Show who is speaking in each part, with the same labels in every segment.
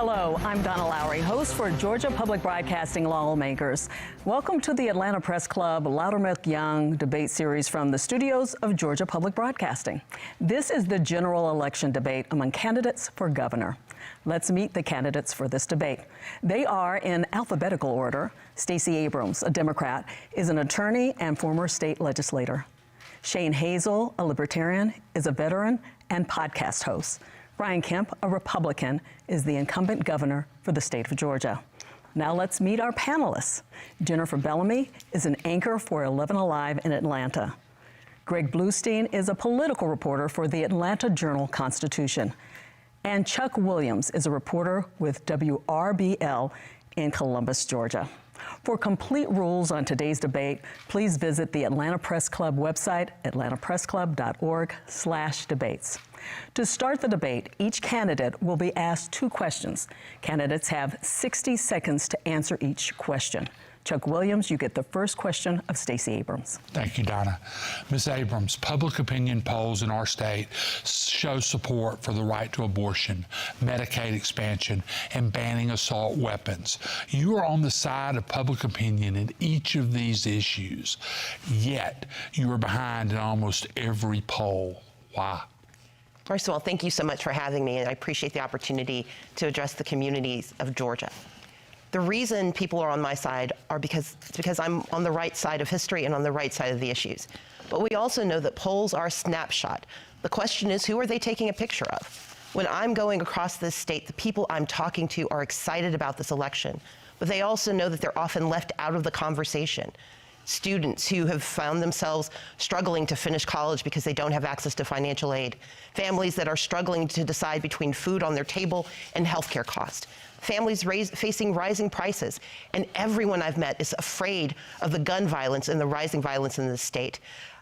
Speaker 1: Hello, I'm Donna Lowry, host for Georgia Public Broadcasting Lawmakers. Welcome to the Atlanta Press Club Loudermilk Young debate series from the studios of Georgia Public Broadcasting. This is the general election debate among candidates for governor. Let's meet the candidates for this debate. They are in alphabetical order. Stacey Abrams, a Democrat, is an attorney and former state legislator. Shane Hazel, a Libertarian, is a veteran and podcast host. Brian Kemp, a Republican, is the incumbent governor for the state of Georgia. Now let's meet our panelists. Jennifer Bellamy is an anchor for 11 Alive in Atlanta. Greg Bluestein is a political reporter for the Atlanta Journal-Constitution. And Chuck Williams is a reporter with WRBL in Columbus, Georgia. For complete rules on today's debate, please visit the Atlanta Press Club website, atlantapressclub.org/debates. To start the debate, each candidate will be asked 2 questions. Candidates have 60 seconds to answer each question. Chuck Williams, you get the first question of Stacey Abrams.
Speaker 2: Thank you, Donna. Ms. Abrams, public opinion polls in our state show support for the right to abortion, Medicaid expansion, and banning assault weapons. You are on the side of public opinion in each of these issues, yet you are behind in almost every poll. Why?
Speaker 3: First of all, thank you so much for having me, and I appreciate the opportunity to address the communities of Georgia. The reason people are on my side are because I'm on the right side of history and on the right side of the issues. But we also know that polls are a snapshot. The question is, who are they taking a picture of? When I'm going across this state, the people I'm talking to are excited about this election, but they also know that they're often left out of the conversation. Students who have found themselves struggling to finish college because they don't have access to financial aid. Families that are struggling to decide between food on their table and healthcare costs. Families facing rising prices. And everyone I've met is afraid of the gun violence and the rising violence in the state.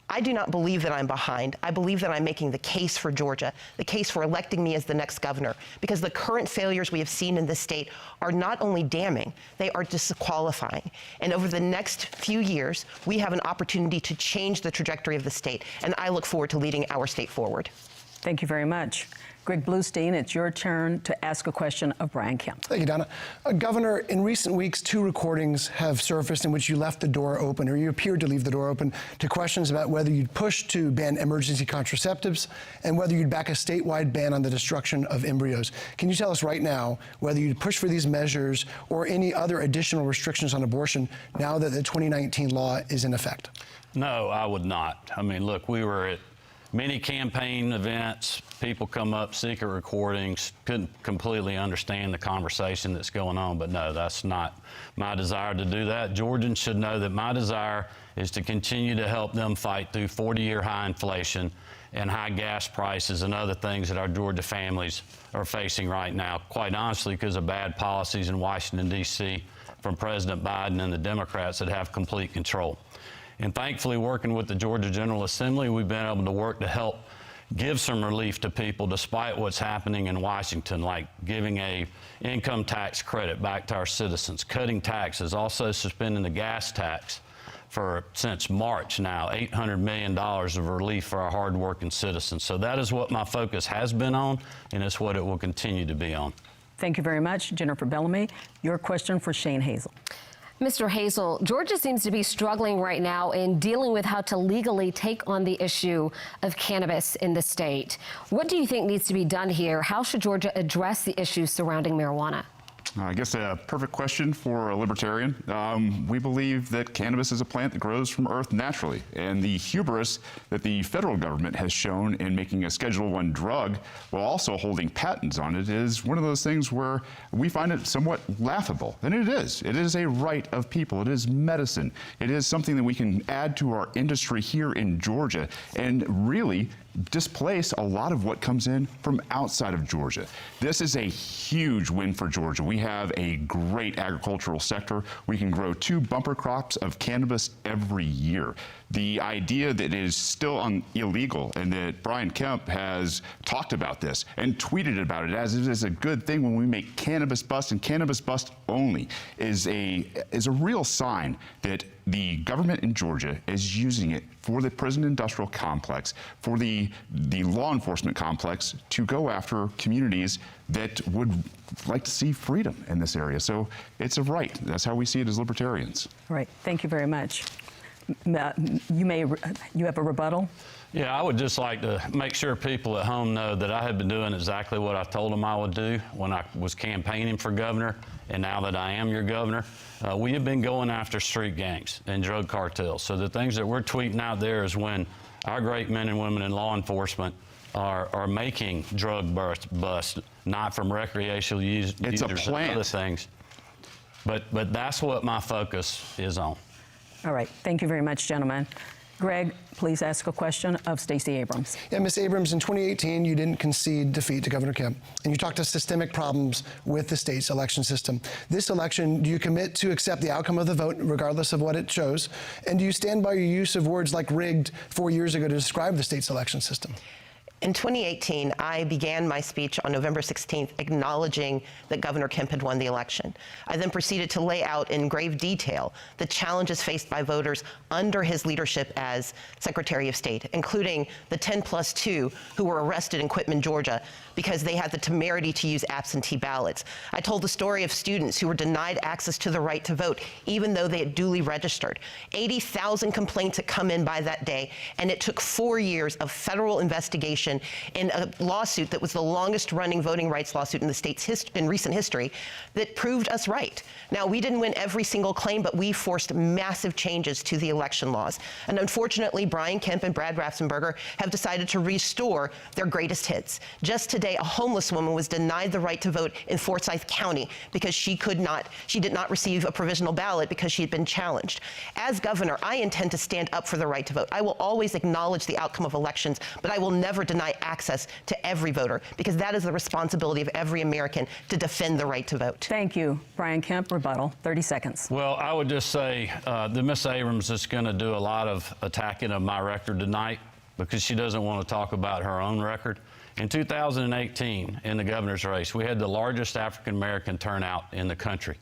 Speaker 3: I do not believe that I'm behind. I believe that I'm making the case for Georgia, the case for electing me as the next governor, because the current failures we have seen in this state are not only damning, they are disqualifying. And over the next few years, we have an opportunity to change the trajectory of the state, and I look forward to leading our state forward.
Speaker 1: Thank you very much. Greg Bluestein, it's your turn to ask a question of Brian Kemp.
Speaker 4: Thank you, Donna. Governor, in recent weeks, 2 recordings have surfaced in which you left the door open, or you appeared to leave the door open, to questions about whether you'd push to ban emergency contraceptives and whether you'd back a statewide ban on the destruction of embryos. Can you tell us right now whether you'd push for these measures or any other additional restrictions on abortion now that the 2019 law is in effect?
Speaker 5: No, I would not. I mean, look, we were at many campaign events, people come up, secret recordings, couldn't completely understand the conversation that's going on, but no, that's not my desire to do that. Georgians should know that my desire is to continue to help them fight through 40-year high inflation and high gas prices and other things that our Georgia families are facing right now, quite honestly, because of bad policies in Washington, D.C. from President Biden and the Democrats that have complete control. And thankfully, working with the Georgia General Assembly, we've been able to work to help give some relief to people despite what's happening in Washington, like giving a income tax credit back to our citizens, cutting taxes, also suspending the gas tax since March now, $800 million of relief for our hardworking citizens. So that is what my focus has been on, and it's what it will continue to be on.
Speaker 1: Thank you very much. Jennifer Bellamy, your question for Shane Hazel.
Speaker 6: Mr. Hazel, Georgia seems to be struggling right now in dealing with how to legally take on the issue of cannabis in the state. What do you think needs to be done here? How should Georgia address the issues surrounding marijuana?
Speaker 7: I guess a perfect question for a libertarian. We believe that cannabis is a plant that grows from earth naturally, and the hubris that the federal government has shown in making a Schedule I drug while also holding patents on it is one of those things where we find it somewhat laughable. And it is. It is a right of people. It is medicine. It is something that we can add to our industry here in Georgia and really displace a lot of what comes in from outside of Georgia. This is a huge win for Georgia. We have a great agricultural sector. We can grow 2 bumper crops of cannabis every year. the idea that it is still illegal and that Brian Kemp has talked about this and tweeted about it as it is a good thing when we make cannabis bust and cannabis bust only is a real sign that the government in Georgia is using it for the prison industrial complex, for the law enforcement complex to go after communities that would like to see freedom in this area. So it's a right. That's how we see it as libertarians.
Speaker 1: All right. Thank you very much. You have a rebuttal?
Speaker 5: Yeah, I would just like to make sure people at home know that I have been doing exactly what I told them I would do when I was campaigning for governor, and now that I am your governor. We have been going after street gangs and drug cartels. So the things that we're tweeting out there is when our great men and women in law enforcement are making drug busts, not from recreational users and other things. But that's what my focus is on.
Speaker 1: All right. Thank you very much, gentlemen. Greg, please ask a question of Stacey Abrams.
Speaker 4: Yeah, Ms. Abrams, in 2018, you didn't concede defeat to Governor Kemp, and you talked to systemic problems with the state's election system. This election, do you commit to accept the outcome of the vote, regardless of what it shows? And do you stand by your use of words like rigged 4 years ago to describe the state's election system?
Speaker 3: In 2018, I began my speech on November 16th acknowledging that Governor Kemp had won the election. I then proceeded to lay out in grave detail the challenges faced by voters under his leadership as Secretary of State, including the 10+2 who were arrested in Quitman, Georgia, because they had the temerity to use absentee ballots. I told the story of students who were denied access to the right to vote, even though they had duly registered. 80,000 complaints had come in by that day, and it took 4 years of federal investigation in a lawsuit that was the longest running voting rights lawsuit in the state's in recent history that proved us right. Now, we didn't win every single claim, but we forced massive changes to the election laws. And unfortunately, Brian Kemp and Brad Raffensperger have decided to restore their greatest hits. Just today, a homeless woman was denied the right to vote in Forsyth County because she did not receive a provisional ballot because she had been challenged. As governor, I intend to stand up for the right to vote. I will always acknowledge the outcome of elections, but I will never deny access to every voter, because that is the responsibility of every American to defend the right to vote.
Speaker 1: Thank you. Brian Kemp, rebuttal, 30 seconds.
Speaker 5: Well, I would just say that Ms. Abrams is going to do a lot of attacking of my record tonight because she doesn't want to talk about her own record. In 2018, in the governor's race, we had the largest African-American turnout in the country.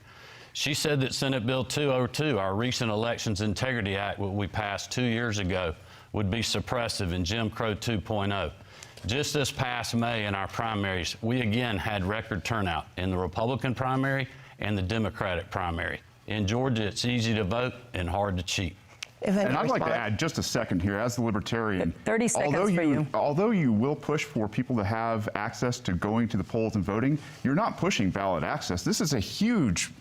Speaker 5: She said that Senate Bill 202, our Recent Elections Integrity Act, what we passed 2 years ago, would be suppressive in Jim Crow 2.0. Just this past May in our primaries, we again had record turnout in the Republican primary and the Democratic primary. In Georgia, it's easy to vote and hard to cheat.
Speaker 7: And I'd like to add just a second here, as the Libertarian.
Speaker 1: 30 seconds for you.
Speaker 7: Although you will push for people to have access to going to the polls and voting, you're not pushing ballot access. This is a huge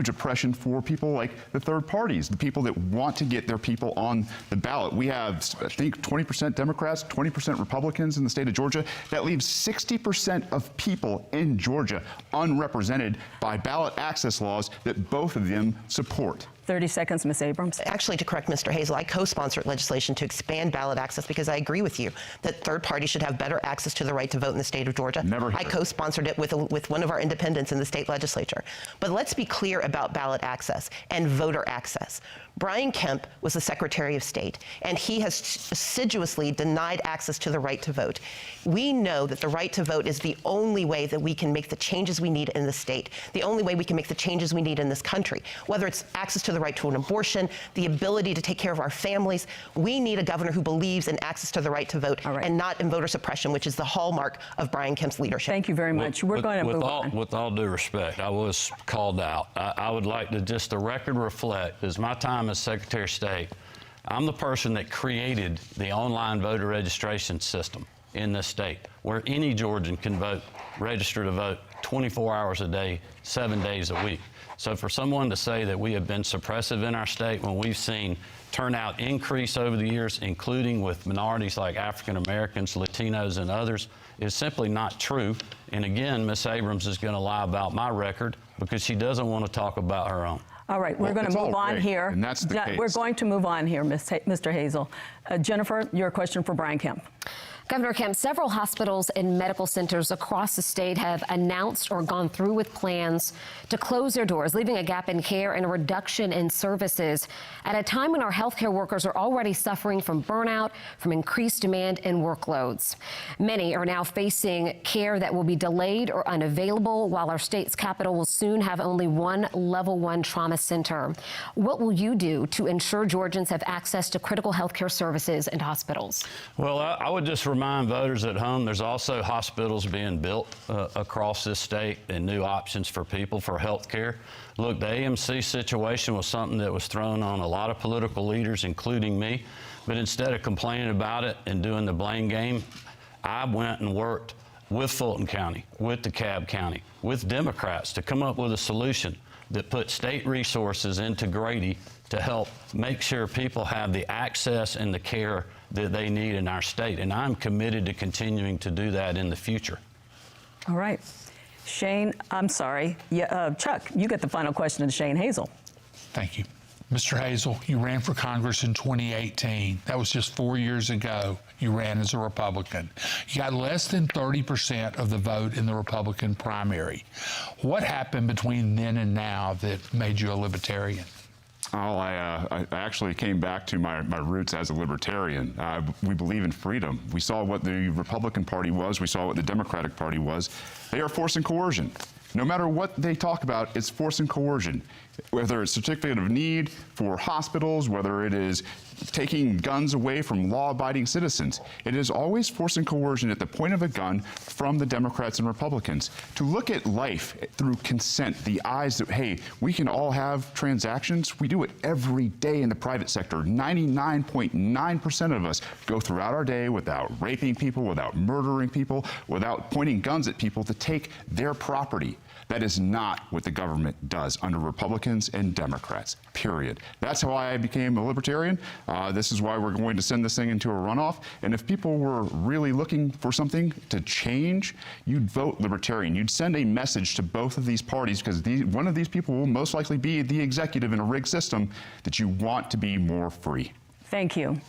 Speaker 7: oppression for people like the third parties, the people that want to get their people on the ballot. We have, I think, 20% Democrats, 20% Republicans in the state of Georgia. That leaves 60% of people in Georgia unrepresented by ballot access laws that both of them support.
Speaker 1: 30 seconds, Ms. Abrams.
Speaker 3: Actually, to correct Mr. Hazel, I co-sponsored legislation to expand ballot access because I agree with you that third parties should have better access to the right to vote in the state of Georgia. I co-sponsored it with one of our independents in the state legislature. But let's be clear about ballot access and voter access. Brian Kemp was the Secretary of State, and he has assiduously denied access to the right to vote. We know that the right to vote is the only way that we can make the changes we need in the state, the only way we can make the changes we need in this country, whether it's access to the right to an abortion, the ability to take care of our families. We need a governor who believes in access to the right to vote and not in voter suppression, which is the hallmark of Brian Kemp's leadership.
Speaker 1: Thank you very much. We're going to move on.
Speaker 5: With all due respect, I was called out. I would like to just the record reflect, as my time as Secretary of State, I'm the person that created the online voter registration system in this state, where any Georgian can vote, register to vote 24 hours a day, 7 days a week. So for someone to say that we have been suppressive in our state when we've seen turnout increase over the years, including with minorities like African Americans, Latinos, and others, is simply not true. And again, Ms. Abrams is going to lie about my record because she doesn't want to talk about her own.
Speaker 1: All right, we're going to move on here.
Speaker 7: And that's the case.
Speaker 1: We're going to move on here, Mr. Hazel. Jennifer, your question for Brian Kemp.
Speaker 6: Governor Kemp, several hospitals and medical centers across the state have announced or gone through with plans to close their doors, leaving a gap in care and a reduction in services at a time when our healthcare workers are already suffering from burnout, from increased demand and workloads. Many are now facing care that will be delayed or unavailable, while our state's capital will soon have only one level 1 trauma center. What will you do to ensure Georgians have access to critical healthcare services and hospitals?
Speaker 5: Well, I would just remind voters at home there's also hospitals being built across this state and new options for people for health care. Look, the AMC situation was something that was thrown on a lot of political leaders, including me. But instead of complaining about it and doing the blame game, I went and worked with Fulton County, with DeKalb County, with Democrats to come up with a solution that put state resources into Grady to help make sure people have the access and the care that they need in our state. And I'm committed to continuing to do that in the future.
Speaker 1: All right. Shane, I'm sorry. Chuck, you get the final question to Shane Hazel.
Speaker 2: Thank you. Mr. Hazel, you ran for Congress in 2018. That was just 4 years ago. You ran as a Republican. You got less than 30% of the vote in the Republican primary. What happened between then and now that made you a Libertarian?
Speaker 7: Well, I actually came back to my roots as a Libertarian. We believe in freedom. We saw what the Republican Party was. We saw what the Democratic Party was. They are force and coercion. No matter what they talk about, it's force and coercion. Whether it's certificate of need for hospitals, whether it is taking guns away from law-abiding citizens, it is always force and coercion at the point of a gun from the Democrats and Republicans. To look at life through consent, the eyes that, hey, we can all have transactions, we do it every day in the private sector. 99.9% of us go throughout our day without raping people, without murdering people, without pointing guns at people to take their property. That is not what the government does under Republicans and Democrats, period. That's how I became a Libertarian. This is why we're going to send this thing into a runoff. And if people were really looking for something to change, you'd vote Libertarian. You'd send a message to both of these parties, because one of these people will most likely be the executive in a rigged system, that you want to be more free.
Speaker 1: Thank you.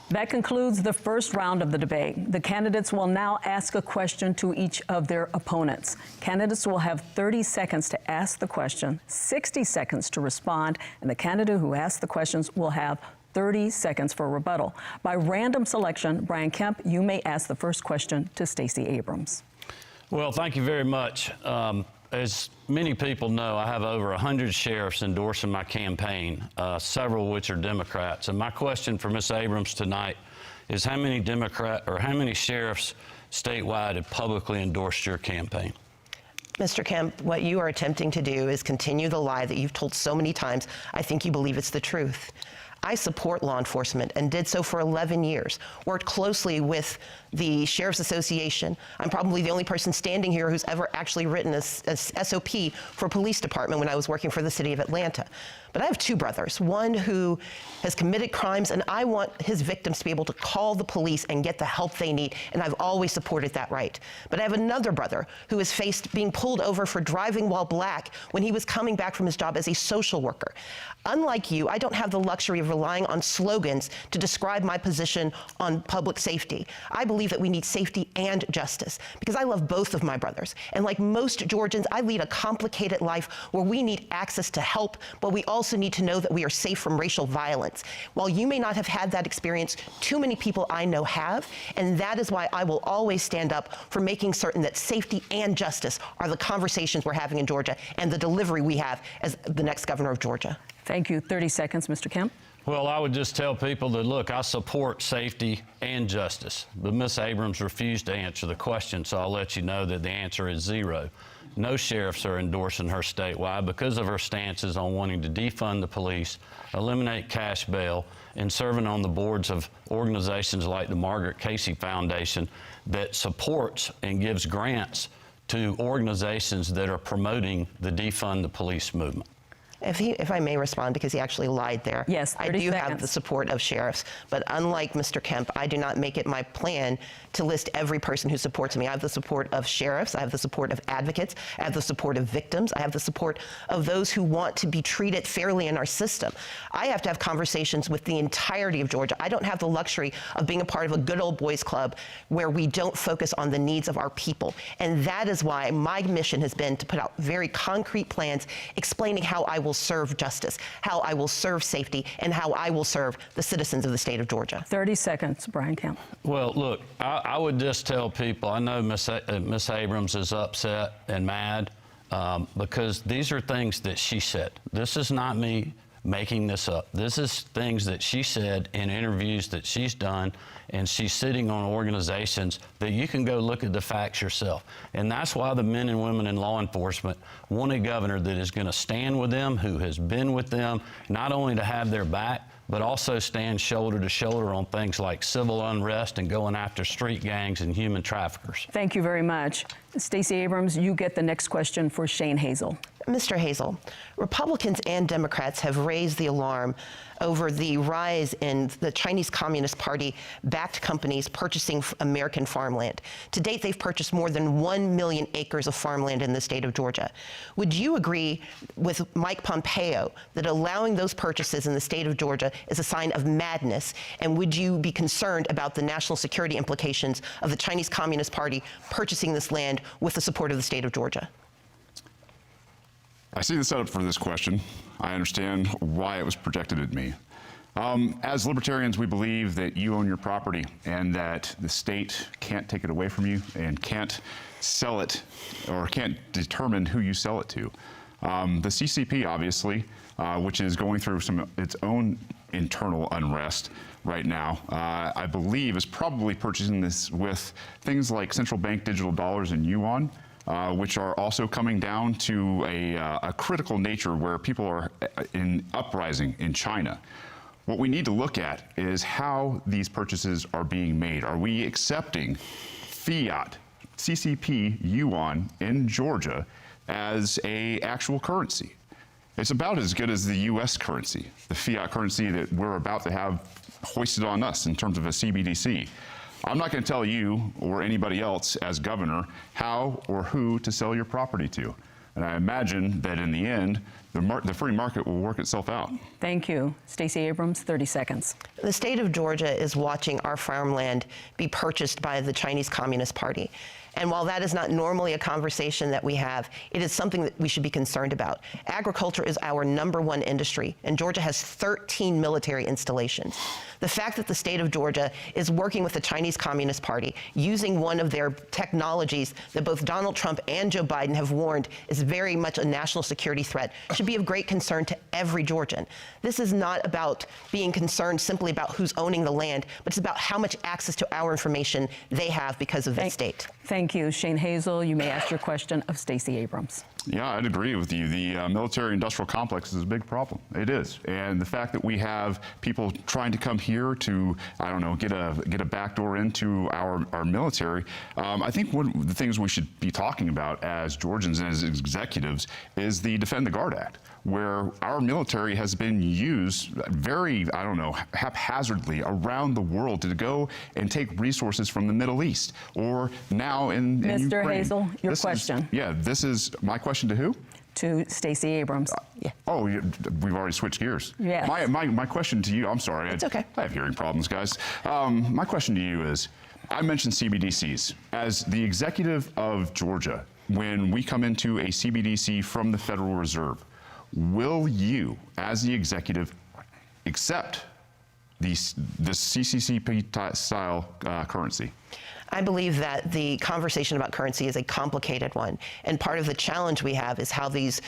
Speaker 1: That concludes the first round of the debate. The candidates will now ask a question to each of their opponents. Candidates will have 30 seconds to ask the question, 60 seconds to respond, and the candidate who asks the questions will have 30 seconds for rebuttal. By random selection, Brian Kemp, you may ask the first question to Stacey Abrams.
Speaker 5: Well, thank you very much. As many people know, I have over 100 sheriffs endorsing my campaign, several of which are Democrats. And my question for Ms. Abrams tonight is how many sheriffs statewide have publicly endorsed your campaign?
Speaker 3: Mr. Kemp, what you are attempting to do is continue the lie that you've told so many times. I think you believe it's the truth. I support law enforcement and did so for 11 years, worked closely with the Sheriff's Association. I'm probably the only person standing here who's ever actually written a SOP for a police department when I was working for the city of Atlanta. But I have two brothers, one who has committed crimes, and I want his victims to be able to call the police and get the help they need, and I've always supported that right. But I have another brother who has faced being pulled over for driving while black when he was coming back from his job as a social worker. Unlike you, I don't have the luxury of relying on slogans to describe my position on public safety. I believe that we need safety and justice because I love both of my brothers. And like most Georgians, I lead a complicated life where we need access to help, but we also need to know that we are safe from racial violence. While you may not have had that experience, too many people I know have, and that is why I will always stand up for making certain that safety and justice are the conversations we're having in Georgia and the delivery we have as the next governor of Georgia.
Speaker 1: Thank you. 30 seconds, Mr. Kemp.
Speaker 5: Well, I would just tell people that, look, I support safety and justice, but Ms. Abrams refused to answer the question, so I'll let you know that the answer is 0. No sheriffs are endorsing her statewide because of her stances on wanting to defund the police, eliminate cash bail, and serving on the boards of organizations like the Margaret Casey Foundation that supports and gives grants to organizations that are promoting the defund the police movement.
Speaker 3: If I may respond, because he actually lied there.
Speaker 1: Yes, 30
Speaker 3: I do have
Speaker 1: seconds.
Speaker 3: the support of sheriffs, but unlike Mr. Kemp, I do not make it my plan to list every person who supports me. I have the support of sheriffs, I have the support of advocates, I have the support of victims, I have the support of those who want to be treated fairly in our system. I have to have conversations with the entirety of Georgia. I don't have the luxury of being a part of a good old boys club where we don't focus on the needs of our people. And that is why my mission has been to put out very concrete plans explaining how I will serve justice, how I will serve safety, and how I will serve the citizens of the state of Georgia.
Speaker 1: 30 seconds, Brian Kemp.
Speaker 5: Well, look, I would just tell people, I know Miss Abrams is upset and mad because these are things that she said. This is not me making this up. This is things that she said in interviews that she's done, and she's sitting on organizations that you can go look at the facts yourself. And that's why the men and women in law enforcement want a governor that is going to stand with them, who has been with them, not only to have their back, but also stand shoulder to shoulder on things like civil unrest and going after street gangs and human traffickers.
Speaker 1: Thank you very much. Stacey Abrams, you get the next question for Shane Hazel.
Speaker 3: Mr. Hazel, Republicans and Democrats have raised the alarm over the rise in the Chinese Communist Party-backed companies purchasing American farmland. To date, they've purchased more than 1 million acres of farmland in the state of Georgia. Would you agree with Mike Pompeo that allowing those purchases in the state of Georgia is a sign of madness? And would you be concerned about the national security implications of the Chinese Communist Party purchasing this land with the support of the state of Georgia?
Speaker 7: I see the setup for this question. I understand why it was projected at me. As libertarians, we believe that you own your property and that the state can't take it away from you and can't sell it or can't determine who you sell it to. The CCP, obviously, which is going through its own internal unrest right now, I believe is probably purchasing this with things like central bank digital dollars and yuan, which are also coming down to a critical nature where people are in uprising in China. What we need to look at is how these purchases are being made. Are we accepting fiat, CCP, yuan in Georgia as an actual currency? It's about as good as the US currency, the fiat currency that we're about to have hoisted on us in terms of a CBDC. I'm not going to tell you or anybody else as governor how or who to sell your property to. And I imagine that in the end, the free market will work itself out.
Speaker 1: Thank you. Stacey Abrams, 30 seconds.
Speaker 3: The state of Georgia is watching our farmland be purchased by the Chinese Communist Party. And while that is not normally a conversation that we have, it is something that we should be concerned about. Agriculture is our #1 industry, and Georgia has 13 military installations. The fact that the state of Georgia is working with the Chinese Communist Party, using one of their technologies that both Donald Trump and Joe Biden have warned is very much a national security threat, should be of great concern to every Georgian. This is not about being concerned simply about who's owning the land, but it's about how much access to our information they have because of this state.
Speaker 1: Thank you. Shane Hazel, you may ask your question of Stacey Abrams.
Speaker 7: Yeah, I'd agree with you. The military-industrial complex is a big problem. It is. And the fact that we have people trying to come here to, I don't know, get a backdoor into our military, I think one of the things we should be talking about as Georgians and as executives is the Defend the Guard Act, where our military has been used very, I don't know, haphazardly around the world to go and take resources from the Middle East, or now in Ukraine.
Speaker 1: Mr. Hazel, your question.
Speaker 7: This is my question to who?
Speaker 1: To Stacey Abrams.
Speaker 3: Yeah.
Speaker 7: Oh, we've already switched gears.
Speaker 1: Yes.
Speaker 7: My question to you, I'm sorry.
Speaker 3: It's okay.
Speaker 7: I have hearing problems, guys. My question to you is, I mentioned CBDCs. As the executive of Georgia, when we come into a CBDC from the Federal Reserve, will you, as the executive, accept the CCCP-style currency?
Speaker 3: I believe that the conversation about currency is a complicated one, and part of the challenge we have is how this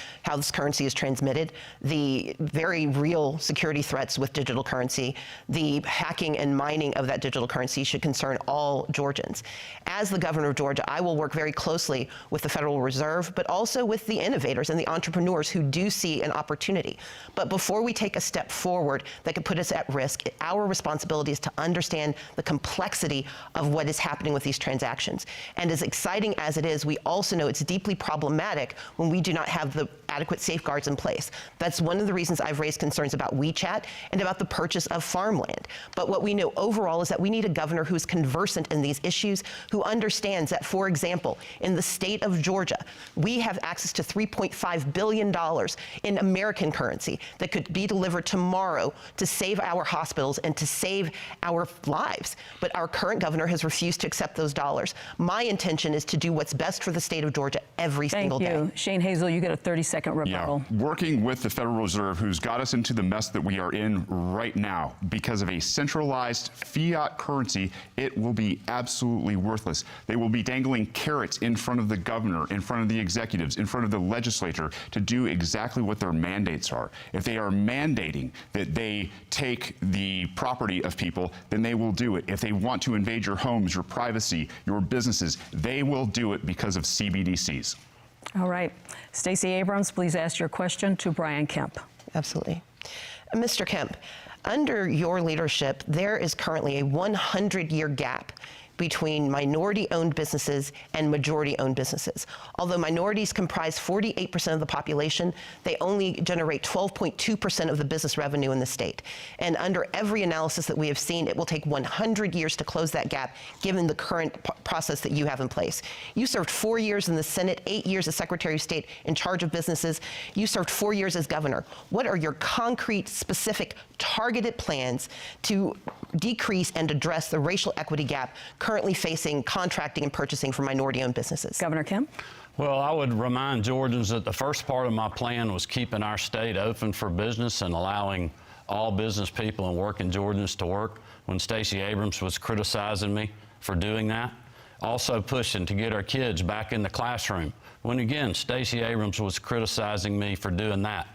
Speaker 3: currency is transmitted, the very real security threats with digital currency, the hacking and mining of that digital currency should concern all Georgians. As the governor of Georgia, I will work very closely with the Federal Reserve, but also with the innovators and the entrepreneurs who do see an opportunity. But before we take a step forward that could put us at risk, our responsibility is to understand the complexity of what is happening with these transactions. And as exciting as it is, we also know it's deeply problematic when we do not have the adequate safeguards in place. That's one of the reasons I've raised concerns about WeChat and about the purchase of farmland. But what we know overall is that we need a governor who's conversant in these issues, who understands that, for example, in the state of Georgia, we have access to $3.5 billion in American currency that could be delivered tomorrow to save our hospitals and to save our lives. But our current governor has refused to accept those dollars. My intention is to do what's best for the state of Georgia every single day.
Speaker 1: Thank you. Shane Hazel, you get a 30-second rebuttal.
Speaker 7: Yeah, working with the Federal Reserve, who's got us into the mess that we are in right now because of a centralized fiat currency, it will be absolutely worthless. They will be dangling carrots in front of the governor, in front of the executives, in front of the legislature to do exactly what their mandates are. If they are mandating that they take the property of people, then they will do it. If they want to invade your homes, your privacy, your businesses, they will do it because of CBDCs.
Speaker 1: All right. Stacey Abrams, please ask your question to Brian Kemp.
Speaker 3: Absolutely. Mr. Kemp, under your leadership, there is currently a 100-year gap between minority-owned businesses and majority-owned businesses. Although minorities comprise 48% of the population, they only generate 12.2% of the business revenue in the state. And under every analysis that we have seen, it will take 100 years to close that gap, given the current process that you have in place. You served 4 years in the Senate, 8 years as Secretary of State in charge of businesses. You served 4 years as governor. What are your concrete, specific, targeted plans to decrease and address the racial equity gap currently facing contracting and purchasing for minority-owned businesses?
Speaker 1: Governor Kemp?
Speaker 5: Well, I would remind Georgians that the first part of my plan was keeping our state open for business and allowing all business people and working Georgians to work when Stacey Abrams was criticizing me for doing that. Also pushing to get our kids back in the classroom when, again, Stacey Abrams was criticizing me for doing that.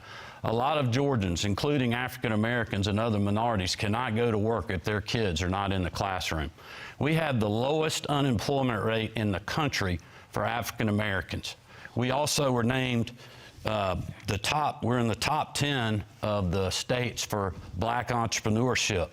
Speaker 5: A lot of Georgians, including African Americans and other minorities, cannot go to work if their kids are not in the classroom. We have the lowest unemployment rate in the country for African Americans. We also were named we're in the top 10 of the states for black entrepreneurship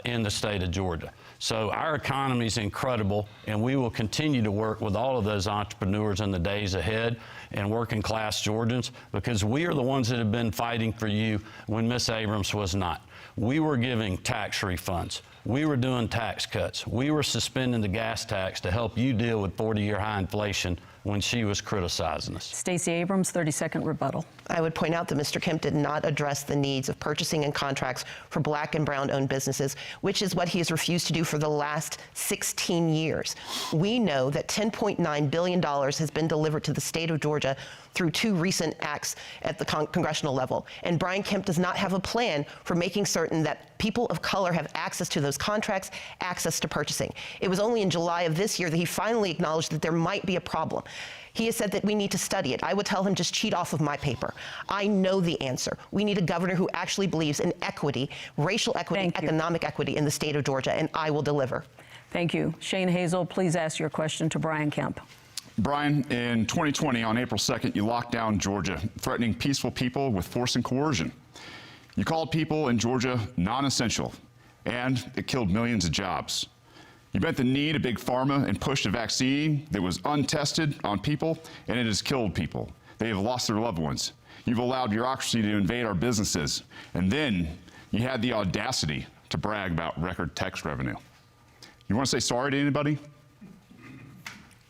Speaker 5: in the state of Georgia. So our economy is incredible, and we will continue to work with all of those entrepreneurs in the days ahead and working class Georgians, because we are the ones that have been fighting for you when Miss Abrams was not. We were giving tax refunds. We were doing tax cuts. We were suspending the gas tax to help you deal with 40-year high inflation when she was criticizing us.
Speaker 1: Stacey Abrams, 30-second rebuttal.
Speaker 3: I would point out that Mr. Kemp did not address the needs of purchasing and contracts for black and brown-owned businesses, which is what he has refused to do for the last 16 years. We know that $10.9 billion has been delivered to the state of Georgia through 2 recent acts at the congressional level. And Brian Kemp does not have a plan for making certain that people of color have access to those contracts, access to purchasing. It was only in July of this year that he finally acknowledged that there might be a problem. He has said that we need to study it. I would tell him, just cheat off of my paper. I know the answer. We need a governor who actually believes in equity, racial equity, economic equity in the state of Georgia, and I will deliver.
Speaker 1: Thank you. Shane Hazel, please ask your question to Brian Kemp.
Speaker 7: Brian, in 2020, on April 2nd, you locked down Georgia, threatening peaceful people with force and coercion. You called people in Georgia non-essential, and it killed millions of jobs. You bent the knee to Big Pharma and pushed a vaccine that was untested on people, and it has killed people. They have lost their loved ones. You've allowed bureaucracy to invade our businesses, and then you had the audacity to brag about record tax revenue. You want to say sorry to anybody?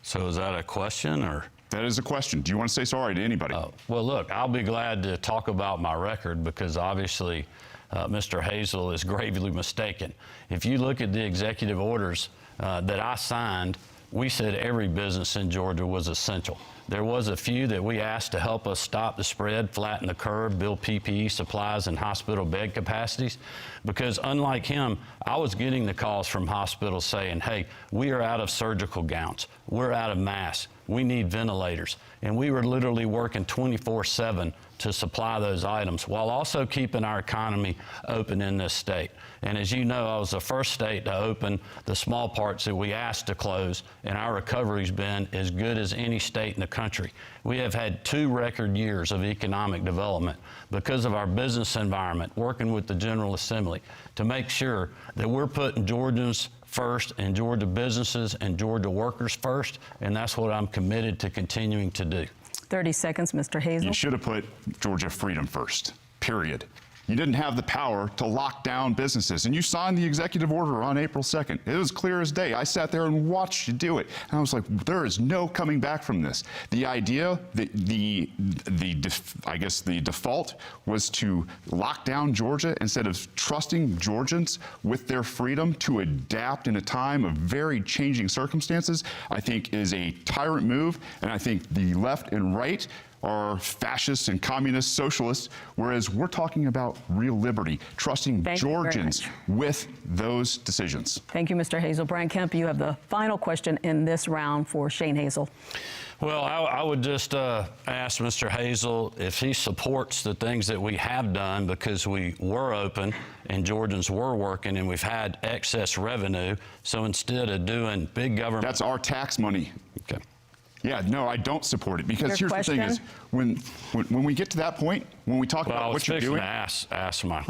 Speaker 5: So is that a question, or?
Speaker 7: That is a question. Do you want to say sorry to anybody?
Speaker 5: Well, look, I'll be glad to talk about my record, because obviously Mr. Hazel is gravely mistaken. If you look at the executive orders that I signed, we said every business in Georgia was essential. There was a few that we asked to help us stop the spread, flatten the curve, build PPE supplies and hospital bed capacities, because unlike him, I was getting the calls from hospitals saying, hey, we are out of surgical gowns, we're out of masks, we need ventilators. And we were literally working 24/7 to supply those items while also keeping our economy open in this state. And as you know, I was the first state to open the small parts that we asked to close, and our recovery's been as good as any state in the country. We have had 2 record years of economic development because of our business environment, working with the General Assembly to make sure that we're putting Georgians first and Georgia businesses and Georgia workers first, and that's what I'm committed to continuing to do.
Speaker 1: 30 seconds, Mr. Hazel.
Speaker 7: You should have put Georgia freedom first, period. You didn't have the power to lock down businesses, and you signed the executive order on April 2nd. It was clear as day. I sat there and watched you do it, and I was like, there is no coming back from this. The idea, I guess the default was to lock down Georgia instead of trusting Georgians with their freedom to adapt in a time of very changing circumstances, I think is a tyrant move, and I think the left and right are fascists and communist socialists, whereas we're talking about real liberty, trusting Georgians with those decisions.
Speaker 1: Thank you, Mr. Hazel. Brian Kemp, you have the final question in this round for Shane Hazel.
Speaker 5: Well, I would just ask Mr. Hazel if he supports the things that we have done, because we were open and Georgians were working and we've had excess revenue. So instead of doing big government...
Speaker 7: That's our tax money.
Speaker 5: Okay.
Speaker 7: Yeah, no, I don't support it, because here's the thing is, when we get to that point, when we talk about what you're doing...
Speaker 5: ask my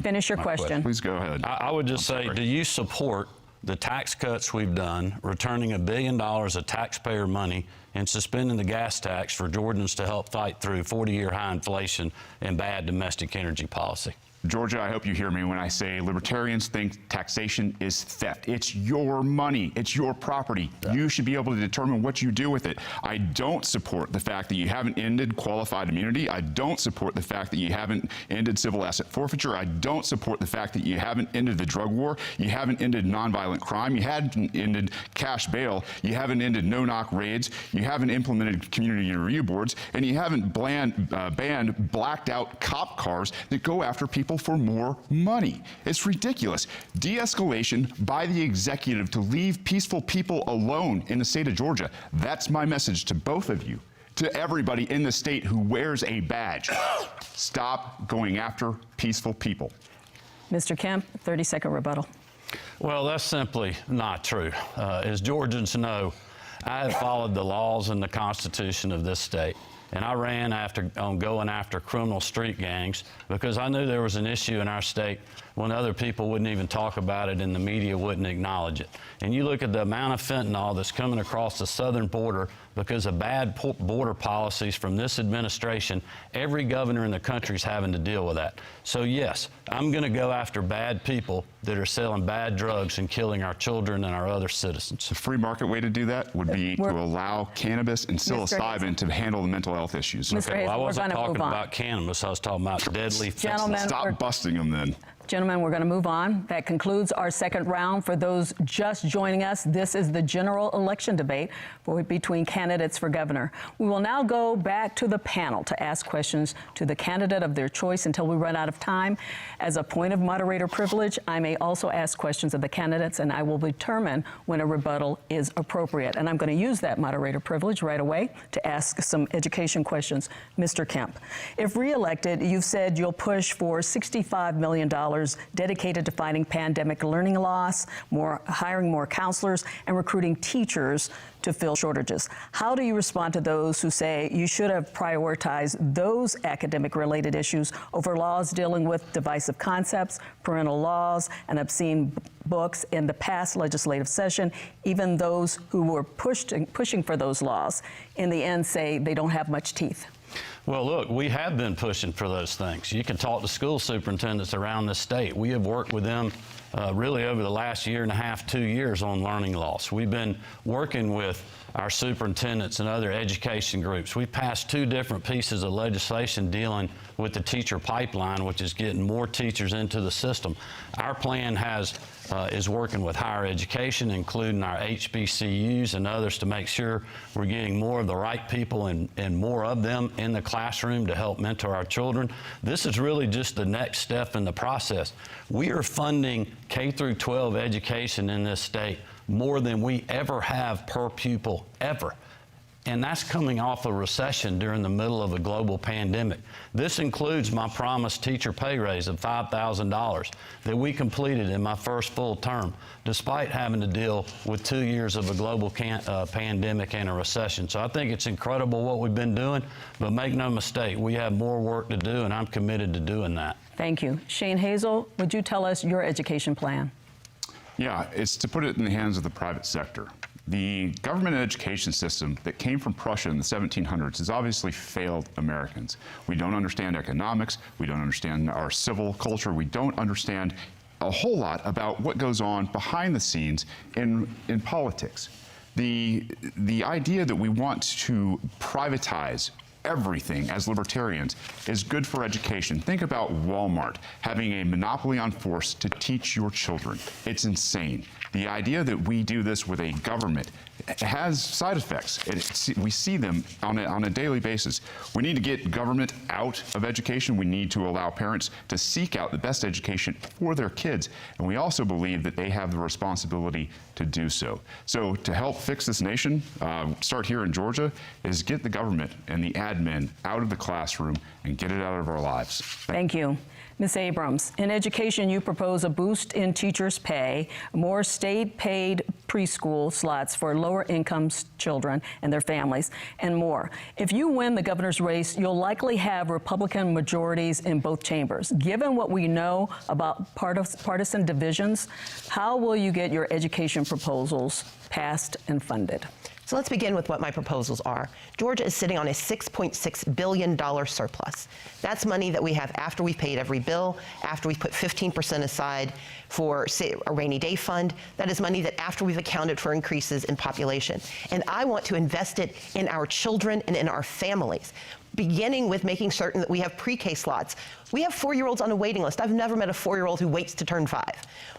Speaker 1: finish your question.
Speaker 7: Please go ahead.
Speaker 5: I would just say, do you support the tax cuts we've done, returning $1 billion of taxpayer money and suspending the gas tax for Georgians to help fight through 40-year high inflation and bad domestic energy policy?
Speaker 7: Georgia, I hope you hear me when I say libertarians think taxation is theft. It's your money. It's your property. Yeah. You should be able to determine what you do with it. I don't support the fact that you haven't ended qualified immunity. I don't support the fact that you haven't ended civil asset forfeiture. I don't support the fact that you haven't ended the drug war. You haven't ended nonviolent crime. You haven't ended cash bail. You haven't ended no-knock raids. You haven't implemented community review boards. And you haven't banned blacked-out cop cars that go after people for more money. It's ridiculous. De-escalation by the executive to leave peaceful people alone in the state of Georgia. That's my message to both of you, to everybody in the state who wears a badge. Stop going after peaceful people.
Speaker 1: Mr. Kemp, 30-second rebuttal.
Speaker 5: Well, that's simply not true. As Georgians know, I have followed the laws and the Constitution of this state. And I ran on going after criminal street gangs because I knew there was an issue in our state when other people wouldn't even talk about it and the media wouldn't acknowledge it. And you look at the amount of fentanyl that's coming across the southern border because of bad border policies from this administration. Every governor in the country is having to deal with that. So yes, I'm going to go after bad people that are selling bad drugs and killing our children and our other citizens.
Speaker 7: The free market way to do that would be to allow cannabis and psilocybin to handle the mental health issues.
Speaker 5: Okay, well, I wasn't talking about cannabis. I was talking about deadly fentanyl.
Speaker 7: Stop busting them then.
Speaker 1: Gentlemen, we're going to move on. That concludes our second round. For those just joining us, this is the general election debate between candidates for governor. We will now go back to the panel to ask questions to the candidate of their choice until we run out of time. As a point of moderator privilege, I may also ask questions of the candidates, and I will determine when a rebuttal is appropriate. And I'm going to use that moderator privilege right away to ask some education questions. Mr. Kemp, if reelected, you've said you'll push for $65 million dedicated to fighting pandemic learning loss, hiring more counselors, and recruiting teachers to fill shortages. How do you respond to those who say you should have prioritized those academic-related issues over laws dealing with divisive concepts, parental laws, and obscene books in the past legislative session? Even those who were pushing for those laws, in the end, say they don't have much teeth.
Speaker 5: Well, look, we have been pushing for those things. You can talk to school superintendents around the state. We have worked with them really over the last year and a half, 2 years on learning loss. We've been working with our superintendents and other education groups. We passed 2 different pieces of legislation dealing with the teacher pipeline, which is getting more teachers into the system. Our plan is working with higher education, including our HBCUs and others, to make sure we're getting more of the right people and more of them in the classroom to help mentor our children. This is really just the next step in the process. We are funding K through 12 education in this state more than we ever have per pupil, ever. And that's coming off a recession during the middle of a global pandemic. This includes my promised teacher pay raise of $5,000 that we completed in my first full term, despite having to deal with 2 years of a global pandemic and a recession. So I think it's incredible what we've been doing, but make no mistake, we have more work to do, and I'm committed to doing that.
Speaker 1: Thank you. Shane Hazel, would you tell us your education plan?
Speaker 7: Yeah, it's to put it in the hands of the private sector. The government education system that came from Prussia in the 1700s has obviously failed Americans. We don't understand economics, we don't understand our civil culture, we don't understand a whole lot about what goes on behind the scenes in politics. The idea that we want to privatize everything as libertarians is good for education. Think about Walmart having a monopoly on force to teach your children. It's insane. The idea that we do this with a government has side effects. We see them on a daily basis. We need to get government out of education. We need to allow parents to seek out the best education for their kids. And we also believe that they have the responsibility to do so. So to help fix this nation, start here in Georgia, is get the government and the admin out of the classroom and get it out of our lives.
Speaker 1: Thank you. Ms. Abrams, in education, you propose a boost in teachers' pay, more state-paid preschool slots for lower-income children and their families, and more. If you win the governor's race, you'll likely have Republican majorities in both chambers. Given what we know about partisan divisions, how will you get your education proposals passed and funded?
Speaker 3: So let's begin with what my proposals are. Georgia is sitting on a $6.6 billion surplus. That's money that we have after we've paid every bill, after we've put 15% aside for, say, a rainy day fund. That is money that after we've accounted for increases in population. And I want to invest it in our children and in our families, beginning with making certain that we have pre-K slots. We have 4-year-olds on a waiting list. I've never met a 4-year-old who waits to turn 5.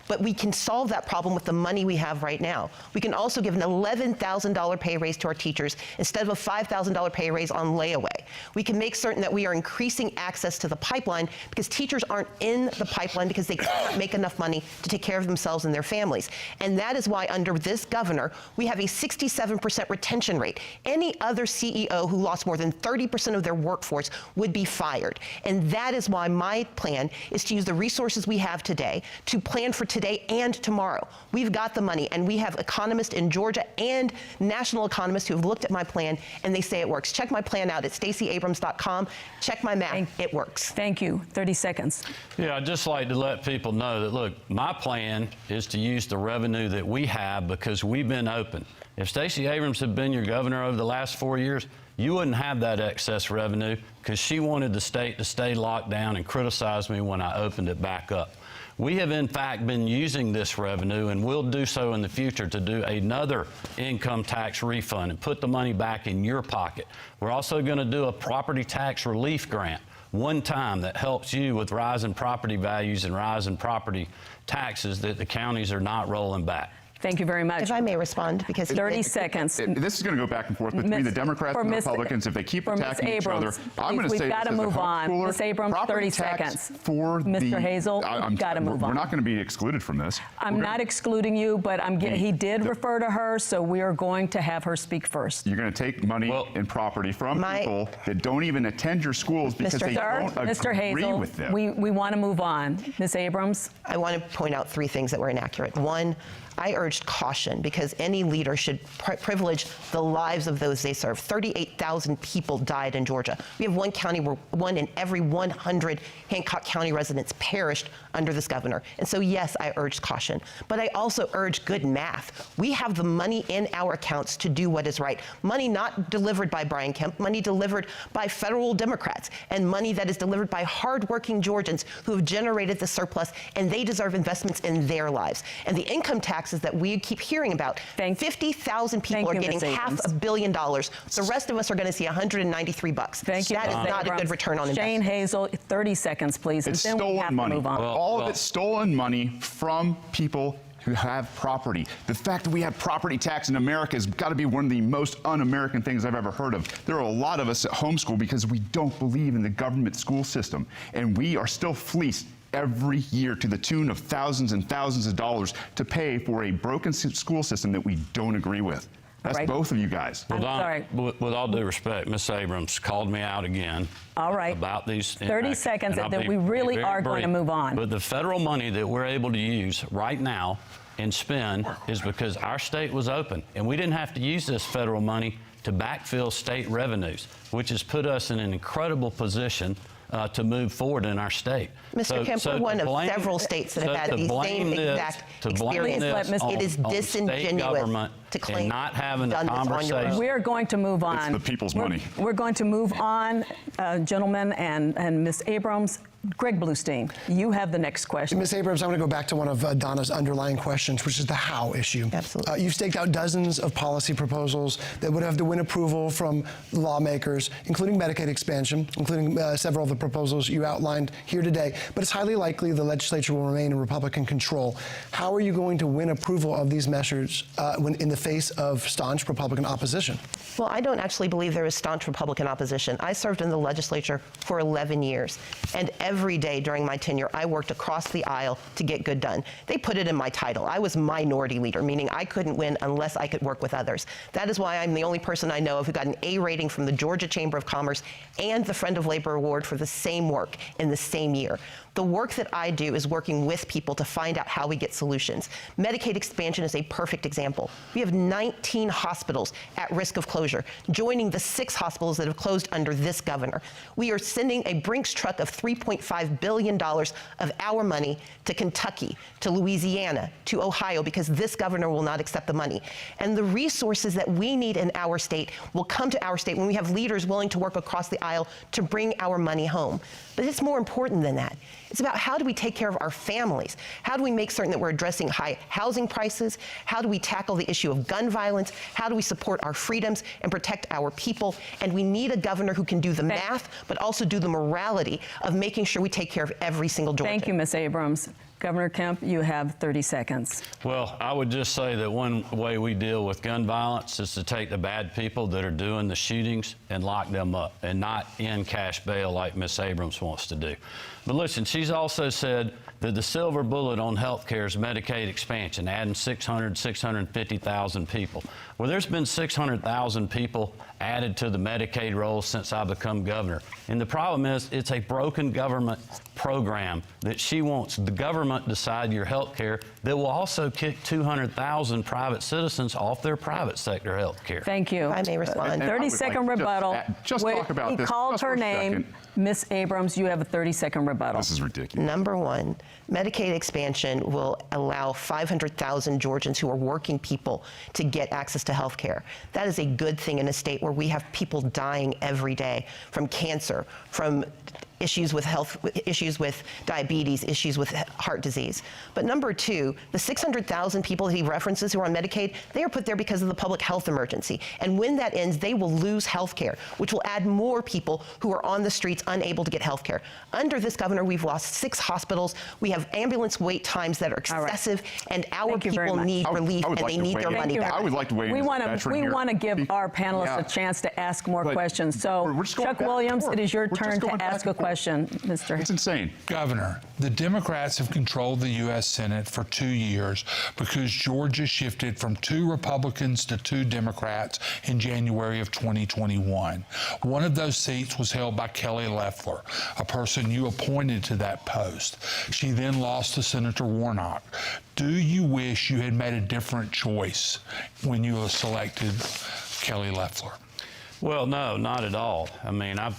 Speaker 3: But we can solve that problem with the money we have right now. We can also give an $11,000 pay raise to our teachers instead of a $5,000 pay raise on layaway. We can make certain that we are increasing access to the pipeline because teachers aren't in the pipeline because they can't make enough money to take care of themselves and their families. And that is why under this governor, we have a 67% retention rate. Any other CEO who lost more than 30% of their workforce would be fired. And that is why my plan is to use the resources we have today to plan for today and tomorrow. We've got the money, and we have economists in Georgia and national economists who have looked at my plan, and they say it works. Check my plan out at StaceyAbrams.com. Check my math. It works.
Speaker 1: Thank you. 30 seconds.
Speaker 5: Yeah, I'd just like to let people know that, look, my plan is to use the revenue that we have because we've been open. If Stacey Abrams had been your governor over the last 4 years, you wouldn't have that excess revenue because she wanted the state to stay locked down and criticize me when I opened it back up. We have, in fact, been using this revenue, and we'll do so in the future, to do another income tax refund and put the money back in your pocket. We're also going to do a property tax relief grant one time that helps you with rising property values and rising property taxes that the counties are not rolling back.
Speaker 1: Thank you very much.
Speaker 3: If I may respond, because
Speaker 1: 30 seconds.
Speaker 7: This is going to go back and forth between the Democrats and the Republicans. If they keep attacking each other, I'm going to say
Speaker 1: we've got to move on. Ms. Abrams, 30 seconds.
Speaker 7: For
Speaker 1: Mr. Hazel, we've got to move on.
Speaker 7: We're not going to be excluded from this.
Speaker 1: I'm not excluding you, but he did refer to her, so we are going to have her speak first.
Speaker 7: You're going to take money and property from people that don't even attend your schools because they don't agree with them.
Speaker 1: We want to move on. Ms. Abrams?
Speaker 3: I want to point out 3 things that were inaccurate. One, I urged caution because any leader should privilege the lives of those they serve. 38,000 people died in Georgia. We have one county where 1 in every 100 Hancock County residents perished under this governor. And so, yes, I urged caution. But I also urged good math. We have the money in our accounts to do what is right. Money not delivered by Brian Kemp, money delivered by federal Democrats, and money that is delivered by hardworking Georgians who have generated the surplus, and they deserve investments in their lives. And the income taxes that we keep hearing about, 50,000 people are getting $500 million. The rest of us are going to see $193.
Speaker 1: Thank you.
Speaker 3: That is not a good return on investment.
Speaker 1: Shane Hazel, 30 seconds, please.
Speaker 7: It's
Speaker 1: and then
Speaker 7: stolen
Speaker 1: we have
Speaker 7: money.
Speaker 1: To move on.
Speaker 7: All of it's stolen money from people who have property. The fact that we have property tax in America has got to be one of the most un-American things I've ever heard of. There are a lot of us at homeschool because we don't believe in the government school system, and we are still fleeced every year to the tune of thousands and thousands of dollars to pay for a broken school system that we don't agree with. That's right. Both of you guys.
Speaker 1: I'm sorry.
Speaker 5: With all due respect, Ms. Abrams called me out again.
Speaker 1: All right.
Speaker 5: About these.
Speaker 1: 30 seconds, and then we really are going to move on.
Speaker 5: But the federal money that we're able to use right now and spend is because our state was open, and we didn't have to use this federal money to backfill state revenues, which has put us in an incredible position to move forward in our state.
Speaker 3: Mr. Kemp, we're one of several states that have had the same exact experience.
Speaker 5: It is
Speaker 3: disingenuous. to claim
Speaker 5: and not having a
Speaker 3: done this on your
Speaker 5: conversation.
Speaker 3: own.
Speaker 1: We are going to move on.
Speaker 7: It's the people's money.
Speaker 1: We're going to move on, gentlemen, and Ms. Abrams. Greg Bluestein, you have the next question.
Speaker 4: Ms. Abrams, I'm going to go back to one of Donna's underlying questions, which is the how issue.
Speaker 3: Absolutely.
Speaker 4: You've staked out dozens of policy proposals that would have to win approval from lawmakers, including Medicaid expansion, including several of the proposals you outlined here today. But it's highly likely the legislature will remain in Republican control. How are you going to win approval of these measures when in the face of staunch Republican opposition?
Speaker 3: Well, I don't actually believe there is staunch Republican opposition. I served in the legislature for 11 years, and every day during my tenure, I worked across the aisle to get good done. They put it in my title. I was minority leader, meaning I couldn't win unless I could work with others. That is why I'm the only person I know of who got an A rating from the Georgia Chamber of Commerce and the Friend of Labor Award for the same work in the same year. The work that I do is working with people to find out how we get solutions. Medicaid expansion is a perfect example. We have 19 hospitals at risk of closure, joining the 6 hospitals that have closed under this governor. We are sending a Brinks truck of $3.5 billion of our money to Kentucky, to Louisiana, to Ohio, because this governor will not accept the money. And the resources that we need in our state will come to our state when we have leaders willing to work across the aisle to bring our money home. But it's more important than that. It's about how do we take care of our families? How do we make certain that we're addressing high housing prices? How do we tackle the issue of gun violence? How do we support our freedoms and protect our people? And we need a governor who can do the math, but also do the morality of making sure we take care of every single Georgian.
Speaker 1: Thank you, Ms. Abrams. Governor Kemp, you have 30 seconds.
Speaker 5: Well, I would just say that one way we deal with gun violence is to take the bad people that are doing the shootings and lock them up and not in cash bail like Ms. Abrams wants to do. But listen, she's also said that the silver bullet on health care is Medicaid expansion, adding 650,000 people. Well, there's been 600,000 people added to the Medicaid rolls since I become governor. And the problem is it's a broken government program that she wants the government to decide your health care that will also kick 200,000 private citizens off their private sector health care.
Speaker 1: Thank you.
Speaker 3: I may respond.
Speaker 1: 30-second rebuttal.
Speaker 7: Just talk about
Speaker 1: he
Speaker 7: this
Speaker 1: called
Speaker 7: just for
Speaker 1: her
Speaker 7: a
Speaker 1: name.
Speaker 7: second.
Speaker 1: Ms. Abrams, you have a 30-second rebuttal.
Speaker 7: This is ridiculous.
Speaker 3: Number one, Medicaid expansion will allow 500,000 Georgians who are working people to get access to health care. That is a good thing in a state where we have people dying every day from cancer, from issues with health, issues with diabetes, issues with heart disease. But number two, the 600,000 people that he references who are on Medicaid, they are put there because of the public health emergency. And when that ends, they will lose health care, which will add more people who are on the streets unable to get health care. Under this governor, we've lost 6 hospitals. We have ambulance wait times that are excessive, and our people need relief, and they need their money back.
Speaker 7: I would like to weigh in.
Speaker 1: We want to give our panelists a chance to ask more questions. So, Chuck Williams, it is your turn to ask a question, Mr.
Speaker 7: It's insane.
Speaker 2: Governor, the Democrats have controlled the U.S. Senate for 2 years because Georgia shifted from 2 Republicans to 2 Democrats in January of 2021. One of those seats was held by Kelly Loeffler, a person you appointed to that post. She then lost to Senator Warnock. Do you wish you had made a different choice when you selected Kelly Loeffler?
Speaker 5: Well, no, not at all. I mean, I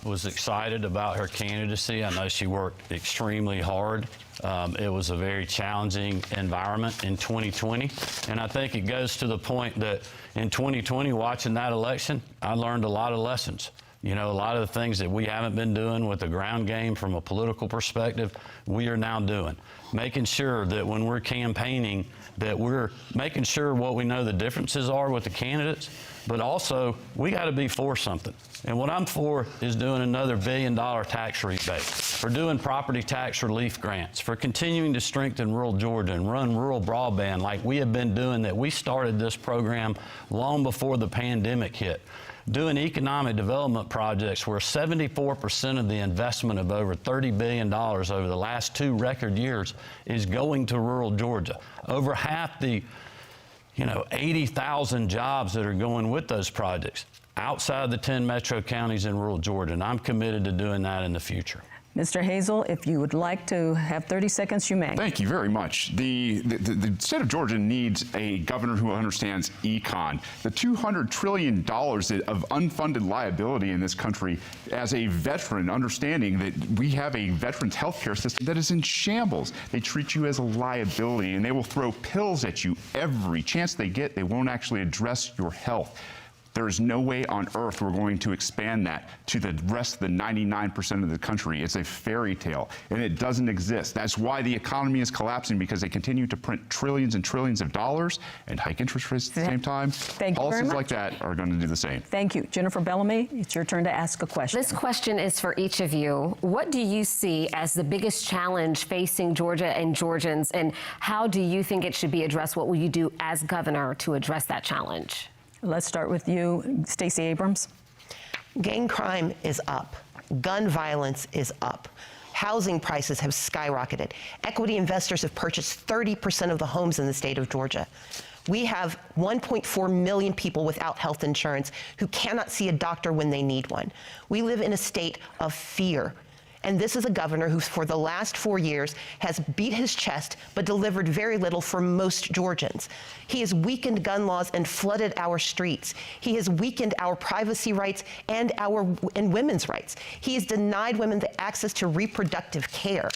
Speaker 5: was excited about her candidacy. I know she worked extremely hard. It was a very challenging environment in 2020. And I think it goes to the point that in 2020, watching that election, I learned a lot of lessons. You know, a lot of the things that we haven't been doing with the ground game from a political perspective, we are now doing. Making sure that when we're campaigning, that we're making sure what we know the differences are with the candidates, but also we got to be for something. And what I'm for is doing another $1 billion tax rebate, for doing property tax relief grants, for continuing to strengthen rural Georgia and run rural broadband like we have been doing, that we started this program long before the pandemic hit. Doing economic development projects where 74% of the investment of over $30 billion over the last 2 record years is going to rural Georgia. Over half the 80,000 jobs that are going with those projects outside the 10 metro counties in rural Georgia, and I'm committed to doing that in the future.
Speaker 1: Mr. Hazel, if you would like to have 30 seconds, you may.
Speaker 7: Thank you very much. The state of Georgia needs a governor who understands econ. The $200 trillion of unfunded liability in this country, as a veteran, understanding that we have a veterans health care system that is in shambles. They treat you as a liability, and they will throw pills at you every chance they get. They won't actually address your health. There is no way on earth we're going to expand that to the rest of the 99% of the country. It's a fairy tale, and it doesn't exist. That's why the economy is collapsing, because they continue to print trillions and trillions of dollars and hike interest rates at the same time.
Speaker 1: Thank you very
Speaker 7: Policies
Speaker 1: much.
Speaker 7: like that are going to do the same.
Speaker 1: Thank you. Jennifer Bellamy, it's your turn to ask a question.
Speaker 6: This question is for each of you. What do you see as the biggest challenge facing Georgia and Georgians, and how do you think it should be addressed? What will you do as governor to address that challenge?
Speaker 1: Let's start with you, Stacey Abrams.
Speaker 3: Gang crime is up. Gun violence is up. Housing prices have skyrocketed. Equity investors have purchased 30% of the homes in the state of Georgia. We have 1.4 million people without health insurance who cannot see a doctor when they need one. We live in a state of fear. And this is a governor who, for the last 4 years, has beat his chest but delivered very little for most Georgians. He has weakened gun laws and flooded our streets. He has weakened our privacy rights and women's rights. He has denied women the access to reproductive care.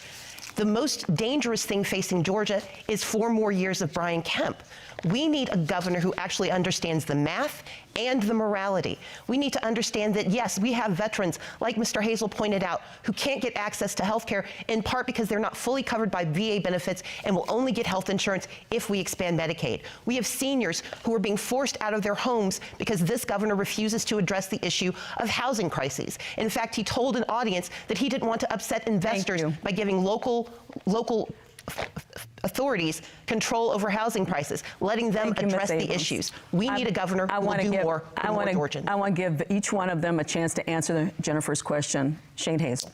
Speaker 3: The most dangerous thing facing Georgia is 4 more years of Brian Kemp. We need a governor who actually understands the math and the morality. We need to understand that, yes, we have veterans, like Mr. Hazel pointed out, who can't get access to health care, in part because they're not fully covered by VA benefits and will only get health insurance if we expand Medicaid. We have seniors who are being forced out of their homes because this governor refuses to address the issue of housing crises. In fact, he told an audience that he didn't want to upset investors by giving local authorities control over housing prices, letting them address the issues. We need a governor who will do more for more Georgians.
Speaker 1: I want to give each one of them a chance to answer Jennifer's question. Shane Hazel.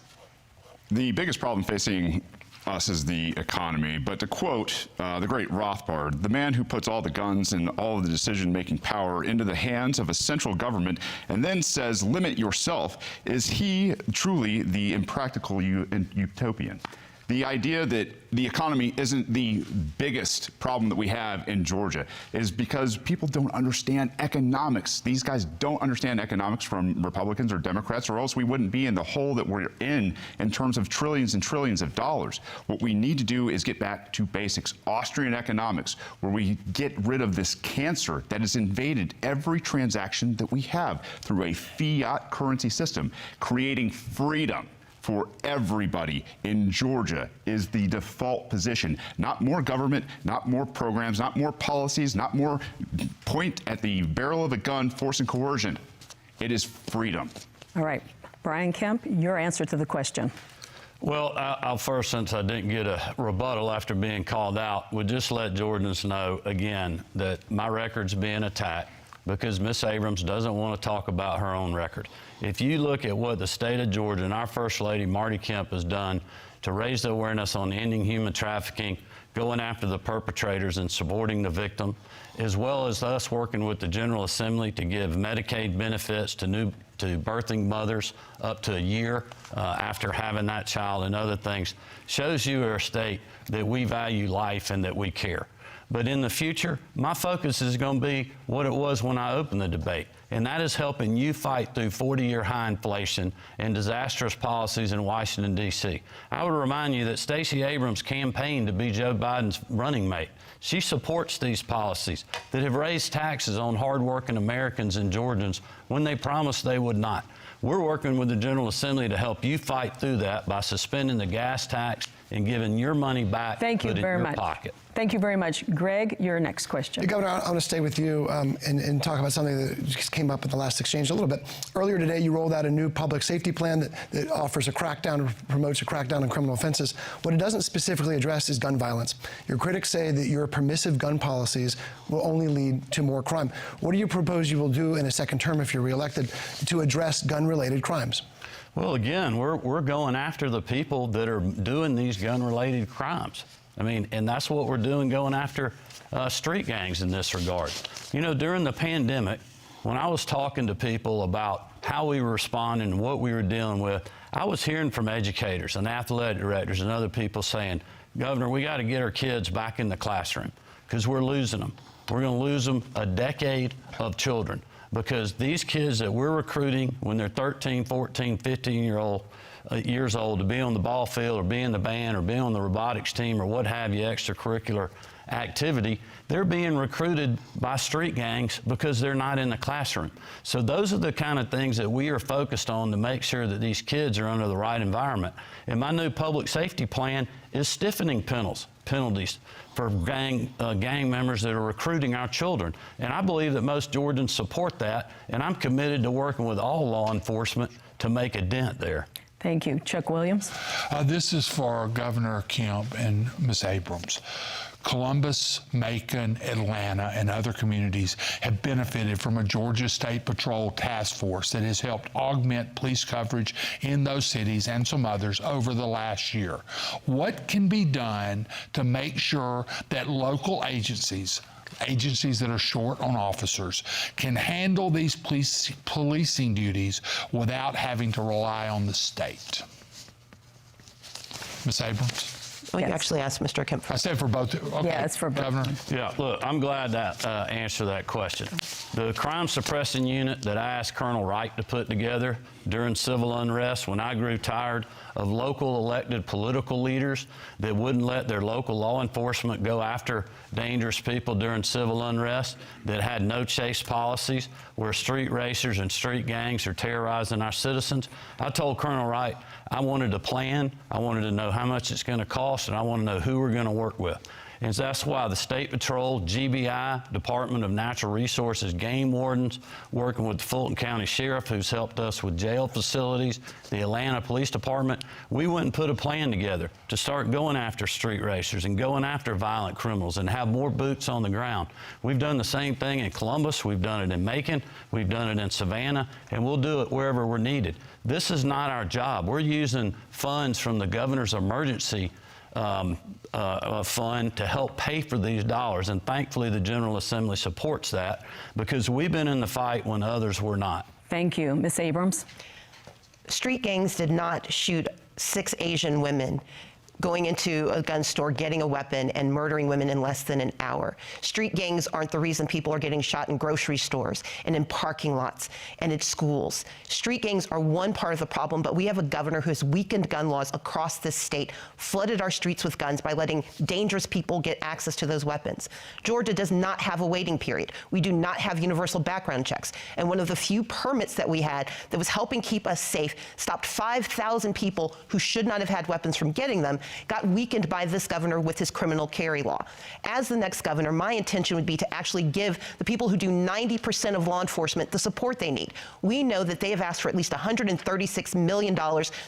Speaker 7: The biggest problem facing us is the economy, but to quote the great Rothbard, the man who puts all the guns and all of the decision-making power into the hands of a central government and then says, limit yourself, is he truly the impractical utopian? The idea that the economy isn't the biggest problem that we have in Georgia is because people don't understand economics. These guys don't understand economics, from Republicans or Democrats, or else we wouldn't be in the hole that we're in terms of trillions and trillions of dollars. What we need to do is get back to basics, Austrian economics, where we get rid of this cancer that has invaded every transaction that we have through a fiat currency system, creating freedom for everybody in Georgia is the default position. Not more government, not more programs, not more policies, not more point at the barrel of the gun, force and coercion. It is freedom.
Speaker 1: All right. Brian Kemp, your answer to the question.
Speaker 5: Well, I'll first, since I didn't get a rebuttal after being called out, would just let Georgians know again that my record's being attacked because Ms. Abrams doesn't want to talk about her own record. If you look at what the state of Georgia and our First Lady, Marty Kemp, has done to raise the awareness on ending human trafficking, going after the perpetrators and supporting the victim, as well as us working with the General Assembly to give Medicaid benefits to birthing mothers up to a year after having that child and other things, shows you, our state, that we value life and that we care. But in the future, my focus is going to be what it was when I opened the debate, and that is helping you fight through 40-year high inflation and disastrous policies in Washington, D.C. I would remind you that Stacey Abrams campaigned to be Joe Biden's running mate. She supports these policies that have raised taxes on hardworking Americans and Georgians when they promised they would not. We're working with the General Assembly to help you fight through that by suspending the gas tax and giving your money back
Speaker 1: Thank you
Speaker 5: put
Speaker 1: very
Speaker 5: in your
Speaker 1: much.
Speaker 5: pocket.
Speaker 1: Thank you very much. Greg, your next question.
Speaker 4: Hey, Governor, I want to stay with you and talk about something that just came up in the last exchange a little bit. Earlier today, you rolled out a new public safety plan that offers a crackdown, promotes a crackdown on criminal offenses. What it doesn't specifically address is gun violence. Your critics say that your permissive gun policies will only lead to more crime. What do you propose you will do in a second term if you're reelected to address gun-related crimes?
Speaker 5: Well, again, we're going after the people that are doing these gun-related crimes. I mean, and that's what we're doing, going after street gangs in this regard. You know, during the pandemic, when I was talking to people about how we were responding and what we were dealing with, I was hearing from educators and athletic directors and other people saying, Governor, we got to get our kids back in the classroom because we're losing them. We're going to lose them a decade of children because these kids that we're recruiting when they're 13, 14, 15 years old to be on the ball field or be in the band or be on the robotics team or what have you, extracurricular activity, they're being recruited by street gangs because they're not in the classroom. So those are the kind of things that we are focused on to make sure that these kids are under the right environment. And my new public safety plan is stiffening penalties for gang members that are recruiting our children. And I believe that most Georgians support that, and I'm committed to working with all law enforcement to make a dent there.
Speaker 1: Thank you. Chuck Williams.
Speaker 2: This is for Governor Kemp and Ms. Abrams. Columbus, Macon, Atlanta, and other communities have benefited from a Georgia State Patrol task force that has helped augment police coverage in those cities and some others over the last year. What can be done to make sure that local agencies that are short on officers can handle these policing duties without having to rely on the state? Ms. Abrams?
Speaker 3: Well, you
Speaker 1: Yes.
Speaker 3: actually asked Mr. Kemp.
Speaker 2: I said for both. Okay,
Speaker 1: Yeah, it's for both.
Speaker 2: Governor.
Speaker 5: Yeah, look, I'm glad that answered that question. The crime suppressing unit that I asked Colonel Wright to put together during civil unrest when I grew tired of local elected political leaders that wouldn't let their local law enforcement go after dangerous people during civil unrest, that had no chase policies, where street racers and street gangs are terrorizing our citizens. I told Colonel Wright I wanted a plan, I wanted to know how much it's going to cost, and I want to know who we're going to work with. And that's why the State Patrol, GBI, Department of Natural Resources, game wardens, working with the Fulton County Sheriff, who's helped us with jail facilities, the Atlanta Police Department, we went and put a plan together to start going after street racers and going after violent criminals and have more boots on the ground. We've done the same thing in Columbus, we've done it in Macon, we've done it in Savannah, and we'll do it wherever we're needed. This is not our job. We're using funds from the governor's emergency fund to help pay for these dollars, and thankfully the General Assembly supports that because we've been in the fight when others were not.
Speaker 1: Thank you. Ms. Abrams.
Speaker 3: Street gangs did not shoot 6 Asian women going into a gun store, getting a weapon, and murdering women in less than an hour. Street gangs aren't the reason people are getting shot in grocery stores and in parking lots and in schools. Street gangs are one part of the problem, but we have a governor who has weakened gun laws across this state, flooded our streets with guns by letting dangerous people get access to those weapons. Georgia does not have a waiting period. We do not have universal background checks. And one of the few permits that we had that was helping keep us safe stopped 5,000 people who should not have had weapons from getting them, got weakened by this governor with his criminal carry law. As the next governor, my intention would be to actually give the people who do 90% of law enforcement the support they need. We know that they have asked for at least $136 million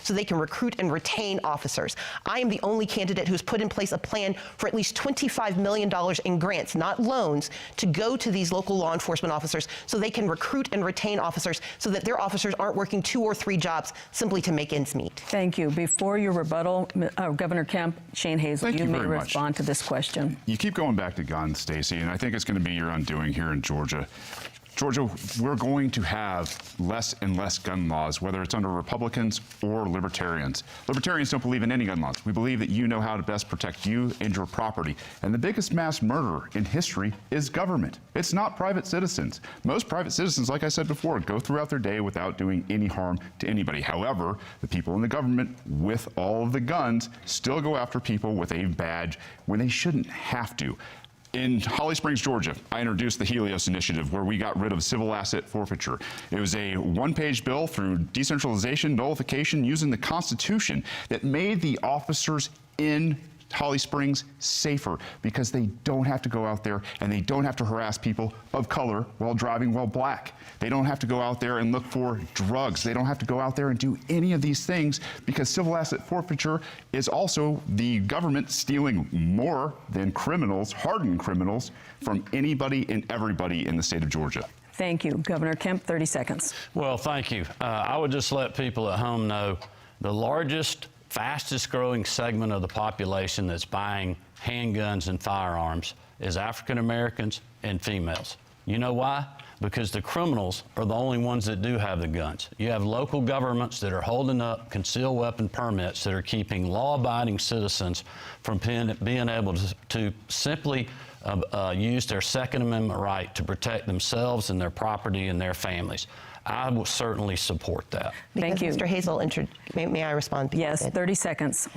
Speaker 3: so they can recruit and retain officers. I am the only candidate who's put in place a plan for at least $25 million in grants, not loans, to go to these local law enforcement officers so they can recruit and retain officers so that their officers aren't working 2 or 3 jobs simply to make ends meet.
Speaker 1: Thank you. Before your rebuttal, Governor Kemp, Shane Hazel, you may respond to this question.
Speaker 7: You keep going back to guns, Stacey, and I think it's going to be your undoing here in Georgia. Georgia, we're going to have less and less gun laws, whether it's under Republicans or Libertarians. Libertarians don't believe in any gun laws. We believe that you know how to best protect you and your property. And the biggest mass murderer in history is government. It's not private citizens. Most private citizens, like I said before, go throughout their day without doing any harm to anybody. However, the people in the government with all of the guns still go after people with a badge when they shouldn't have to. In Holly Springs, Georgia, I introduced the Helios Initiative, where we got rid of civil asset forfeiture. It was a one-page bill through decentralization, nullification, using the Constitution that made the officers in Holly Springs safer because they don't have to go out there and they don't have to harass people of color while driving while black. They don't have to go out there and look for drugs. They don't have to go out there and do any of these things because civil asset forfeiture is also the government stealing more than criminals, hardened criminals, from anybody and everybody in the state of Georgia.
Speaker 1: Thank you. Governor Kemp, 30 seconds.
Speaker 5: Well, thank you. I would just let people at home know the largest, fastest growing segment of the population that's buying handguns and firearms is African Americans and females. You know why? because the criminals are the only ones that do have the guns. You have local governments that are holding up concealed weapon permits that are keeping law-abiding citizens from being able to simply use their Second Amendment right to protect themselves and their property and their families. I will certainly support that.
Speaker 1: Thank you.
Speaker 3: Mr. Hazel, may I respond?
Speaker 1: Yes, 30 seconds.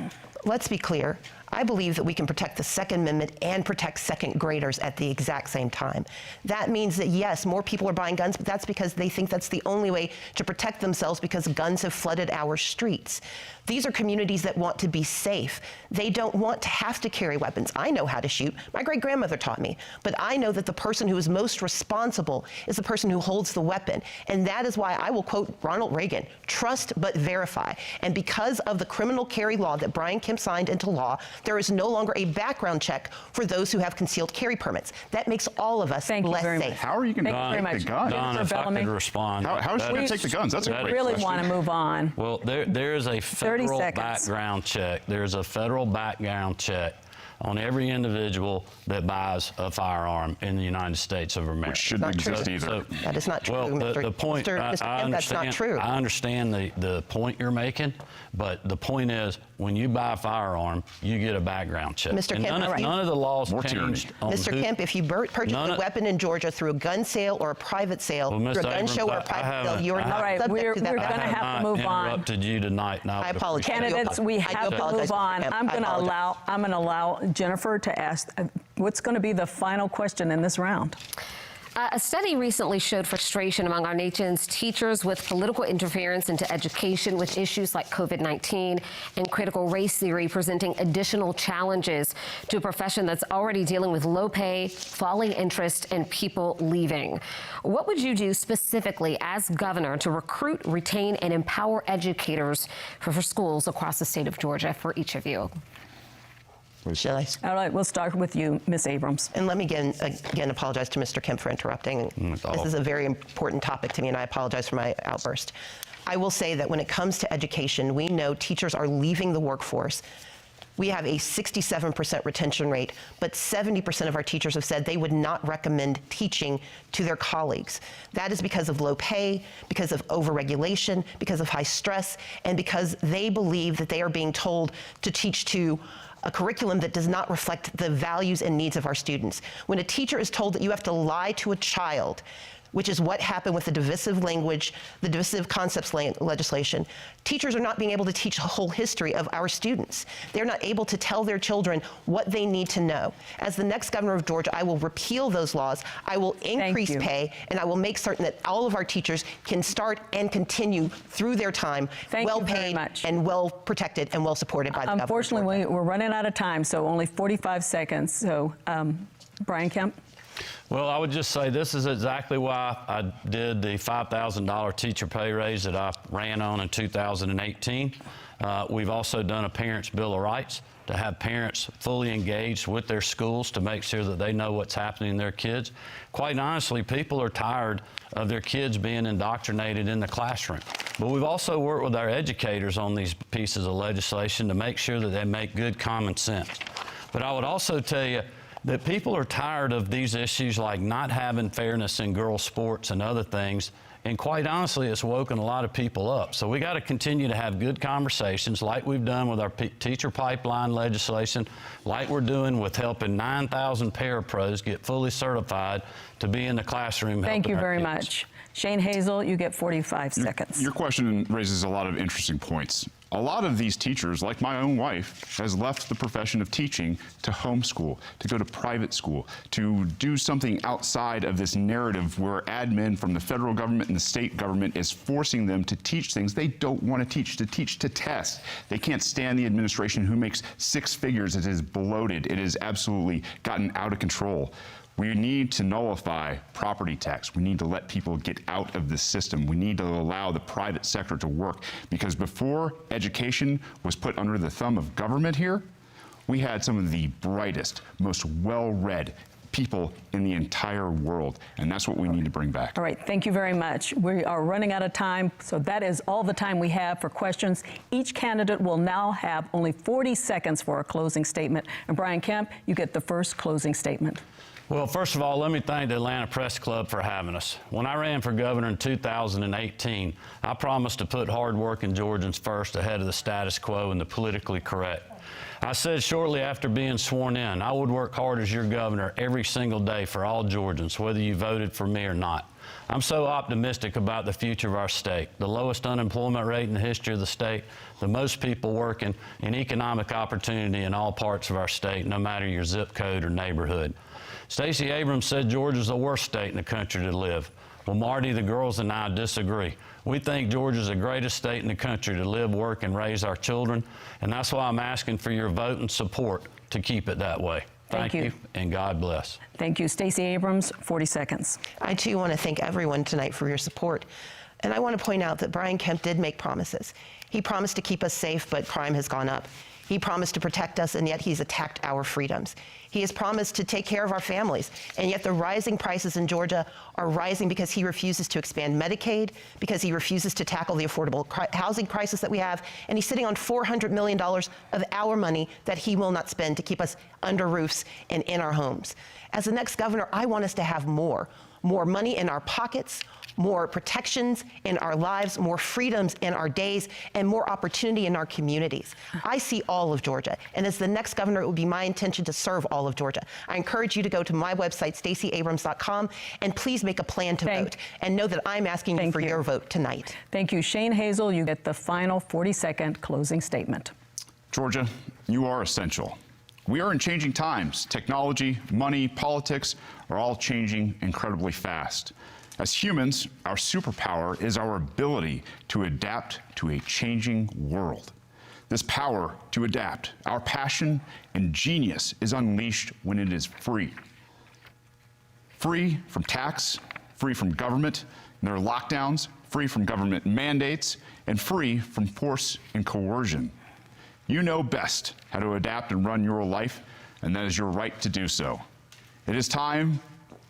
Speaker 3: Let's be clear. I believe that we can protect the Second Amendment and protect second graders at the exact same time. That means that, yes, more people are buying guns, but that's because they think that's the only way to protect themselves because guns have flooded our streets. These are communities that want to be safe. They don't want to have to carry weapons. I know how to shoot. My great-grandmother taught me. But I know that the person who is most responsible is the person who holds the weapon. And that is why I will quote Ronald Reagan, trust but verify. And because of the criminal carry law that Brian Kemp signed into law, there is no longer a background check for those who have concealed carry permits. That makes all of us less safe.
Speaker 7: How are you going to take the guns?
Speaker 5: Don, if I could respond.
Speaker 7: How is she going to take the guns? That's a great
Speaker 1: really
Speaker 7: question.
Speaker 1: want to move on.
Speaker 5: Well, there is a federal background check. There's a federal background check on every individual that buys a firearm in the United States of America.
Speaker 7: Which shouldn't exist either.
Speaker 3: So, that is not true,
Speaker 5: well, the point,
Speaker 3: Mr. Kemp, that's not true.
Speaker 5: I understand the point you're making, but the point is, when you buy a firearm, you get a background check.
Speaker 3: Mr.
Speaker 5: And
Speaker 3: Kemp,
Speaker 5: none of the laws changed.
Speaker 3: Mr. Kemp, if you purchase a weapon in Georgia through a gun sale or a private sale, through a gun show or a private sale, you're not subject to that.
Speaker 1: We're going to have to move on.
Speaker 5: I interrupted you tonight. And
Speaker 3: I apologize.
Speaker 1: Candidates, we have to move on. I'm going to allow Jennifer to ask what's going to be the final question in this round.
Speaker 6: A study recently showed frustration among our nation's teachers with political interference into education, with issues like COVID-19 and critical race theory presenting additional challenges to a profession that's already dealing with low pay, falling interest, and people leaving. What would you do specifically as governor to recruit, retain, and empower educators for schools across the state of Georgia for each of you?
Speaker 3: Shall I?
Speaker 1: All right, we'll start with you, Ms. Abrams.
Speaker 3: And let me again apologize to Mr. Kemp for interrupting. This is a very important topic to me, and I apologize for my outburst. I will say that when it comes to education, we know teachers are leaving the workforce. We have a 67% retention rate, but 70% of our teachers have said they would not recommend teaching to their colleagues. That is because of low pay, because of overregulation, because of high stress, and because they believe that they are being told to teach to a curriculum that does not reflect the values and needs of our students. When a teacher is told that you have to lie to a child, which is what happened with the divisive language, the divisive concepts legislation, teachers are not being able to teach the whole history of our students. They're not able to tell their children what they need to know. As the next governor of Georgia, I will repeal those laws, I will increase pay, and I will make certain that all of our teachers can start and continue through their time well paid and well protected and well supported by the government.
Speaker 1: Unfortunately, we're running out of time, so only 45 seconds. So, Brian Kemp.
Speaker 5: Well, I would just say this is exactly why I did the $5,000 teacher pay raise that I ran on in 2018. We've also done a Parents' Bill of Rights to have parents fully engaged with their schools to make sure that they know what's happening in their kids. Quite honestly, people are tired of their kids being indoctrinated in the classroom. But we've also worked with our educators on these pieces of legislation to make sure that they make good common sense. But I would also tell you that people are tired of these issues like not having fairness in girls' sports and other things. And quite honestly, it's woken a lot of people up. So we got to continue to have good conversations like we've done with our teacher pipeline legislation, like we're doing with helping 9,000 parapros get fully certified to be in the classroom.
Speaker 1: Thank you very much. Shane Hazel, you get 45 seconds.
Speaker 7: Your question raises a lot of interesting points. A lot of these teachers, like my own wife, has left the profession of teaching to homeschool, to go to private school, to do something outside of this narrative where admin from the federal government and the state government is forcing them to teach things they don't want to teach to test. They can't stand the administration who makes six figures. It is bloated. It has absolutely gotten out of control. We need to nullify property tax. We need to let people get out of this system. We need to allow the private sector to work, because before education was put under the thumb of government here, we had some of the brightest, most well-read people in the entire world, and that's what we need to bring back.
Speaker 1: All right, thank you very much. We are running out of time, so that is all the time we have for questions. Each candidate will now have only 40 seconds for a closing statement. And Brian Kemp, you get the first closing statement.
Speaker 5: Well, first of all, let me thank the Atlanta Press Club for having us. When I ran for governor in 2018, I promised to put hardworking Georgians first ahead of the status quo and the politically correct. I said shortly after being sworn in, I would work hard as your governor every single day for all Georgians, whether you voted for me or not. I'm so optimistic about the future of our state. The lowest unemployment rate in the history of the state, the most people working, and economic opportunity in all parts of our state, no matter your zip code or neighborhood. Stacey Abrams said Georgia's the worst state in the country to live. Well, Marty, the girls, and I disagree. We think Georgia's the greatest state in the country to live, work, and raise our children, and that's why I'm asking for your vote and support to keep it that way. Thank you, and God bless.
Speaker 1: Thank you. Stacey Abrams, 40 seconds.
Speaker 3: I, too, want to thank everyone tonight for your support. And I want to point out that Brian Kemp did make promises. He promised to keep us safe, but crime has gone up. He promised to protect us, and yet he's attacked our freedoms. He has promised to take care of our families, and yet the rising prices in Georgia are rising because he refuses to expand Medicaid, because he refuses to tackle the affordable housing crisis that we have, and he's sitting on $400 million of our money that he will not spend to keep us under roofs and in our homes. As the next governor, I want us to have more money in our pockets, more protections in our lives, more freedoms in our days, and more opportunity in our communities. I see all of Georgia, and as the next governor, it would be my intention to serve all of Georgia. I encourage you to go to my website, StaceyAbrams.com, and please make a plan to vote, and know that I'm asking you for your vote tonight.
Speaker 1: Thank you. Shane Hazel, you get the final 40-second closing statement.
Speaker 7: Georgia, you are essential. We are in changing times. Technology, money, politics are all changing incredibly fast. As humans, our superpower is our ability to adapt to a changing world. This power to adapt, our passion and genius is unleashed when it is free. Free from tax, free from government and their lockdowns, free from government mandates, and free from force and coercion. You know best how to adapt and run your life, and that is your right to do so. It is time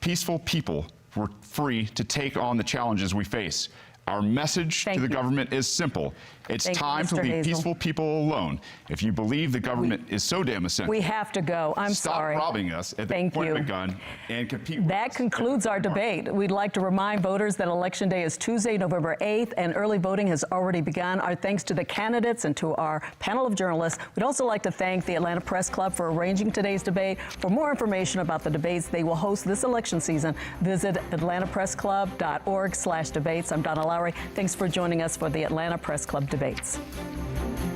Speaker 7: peaceful people were free to take on the challenges we face. Our message to the government is simple. It's time to leave peaceful people alone. If you believe the government is so damn essential,
Speaker 1: we have to go. I'm sorry.
Speaker 7: Stop robbing us at the point of a gun and compete.
Speaker 1: That concludes our debate. We'd like to remind voters that Election Day is Tuesday, November 8th, and early voting has already begun. Our thanks to the candidates and to our panel of journalists. We'd also like to thank the Atlanta Press Club for arranging today's debate. For more information about the debates they will host this election season, visit atlantapressclub.org/debates. I'm Donna Lowry. Thanks for joining us for the Atlanta Press Club debates.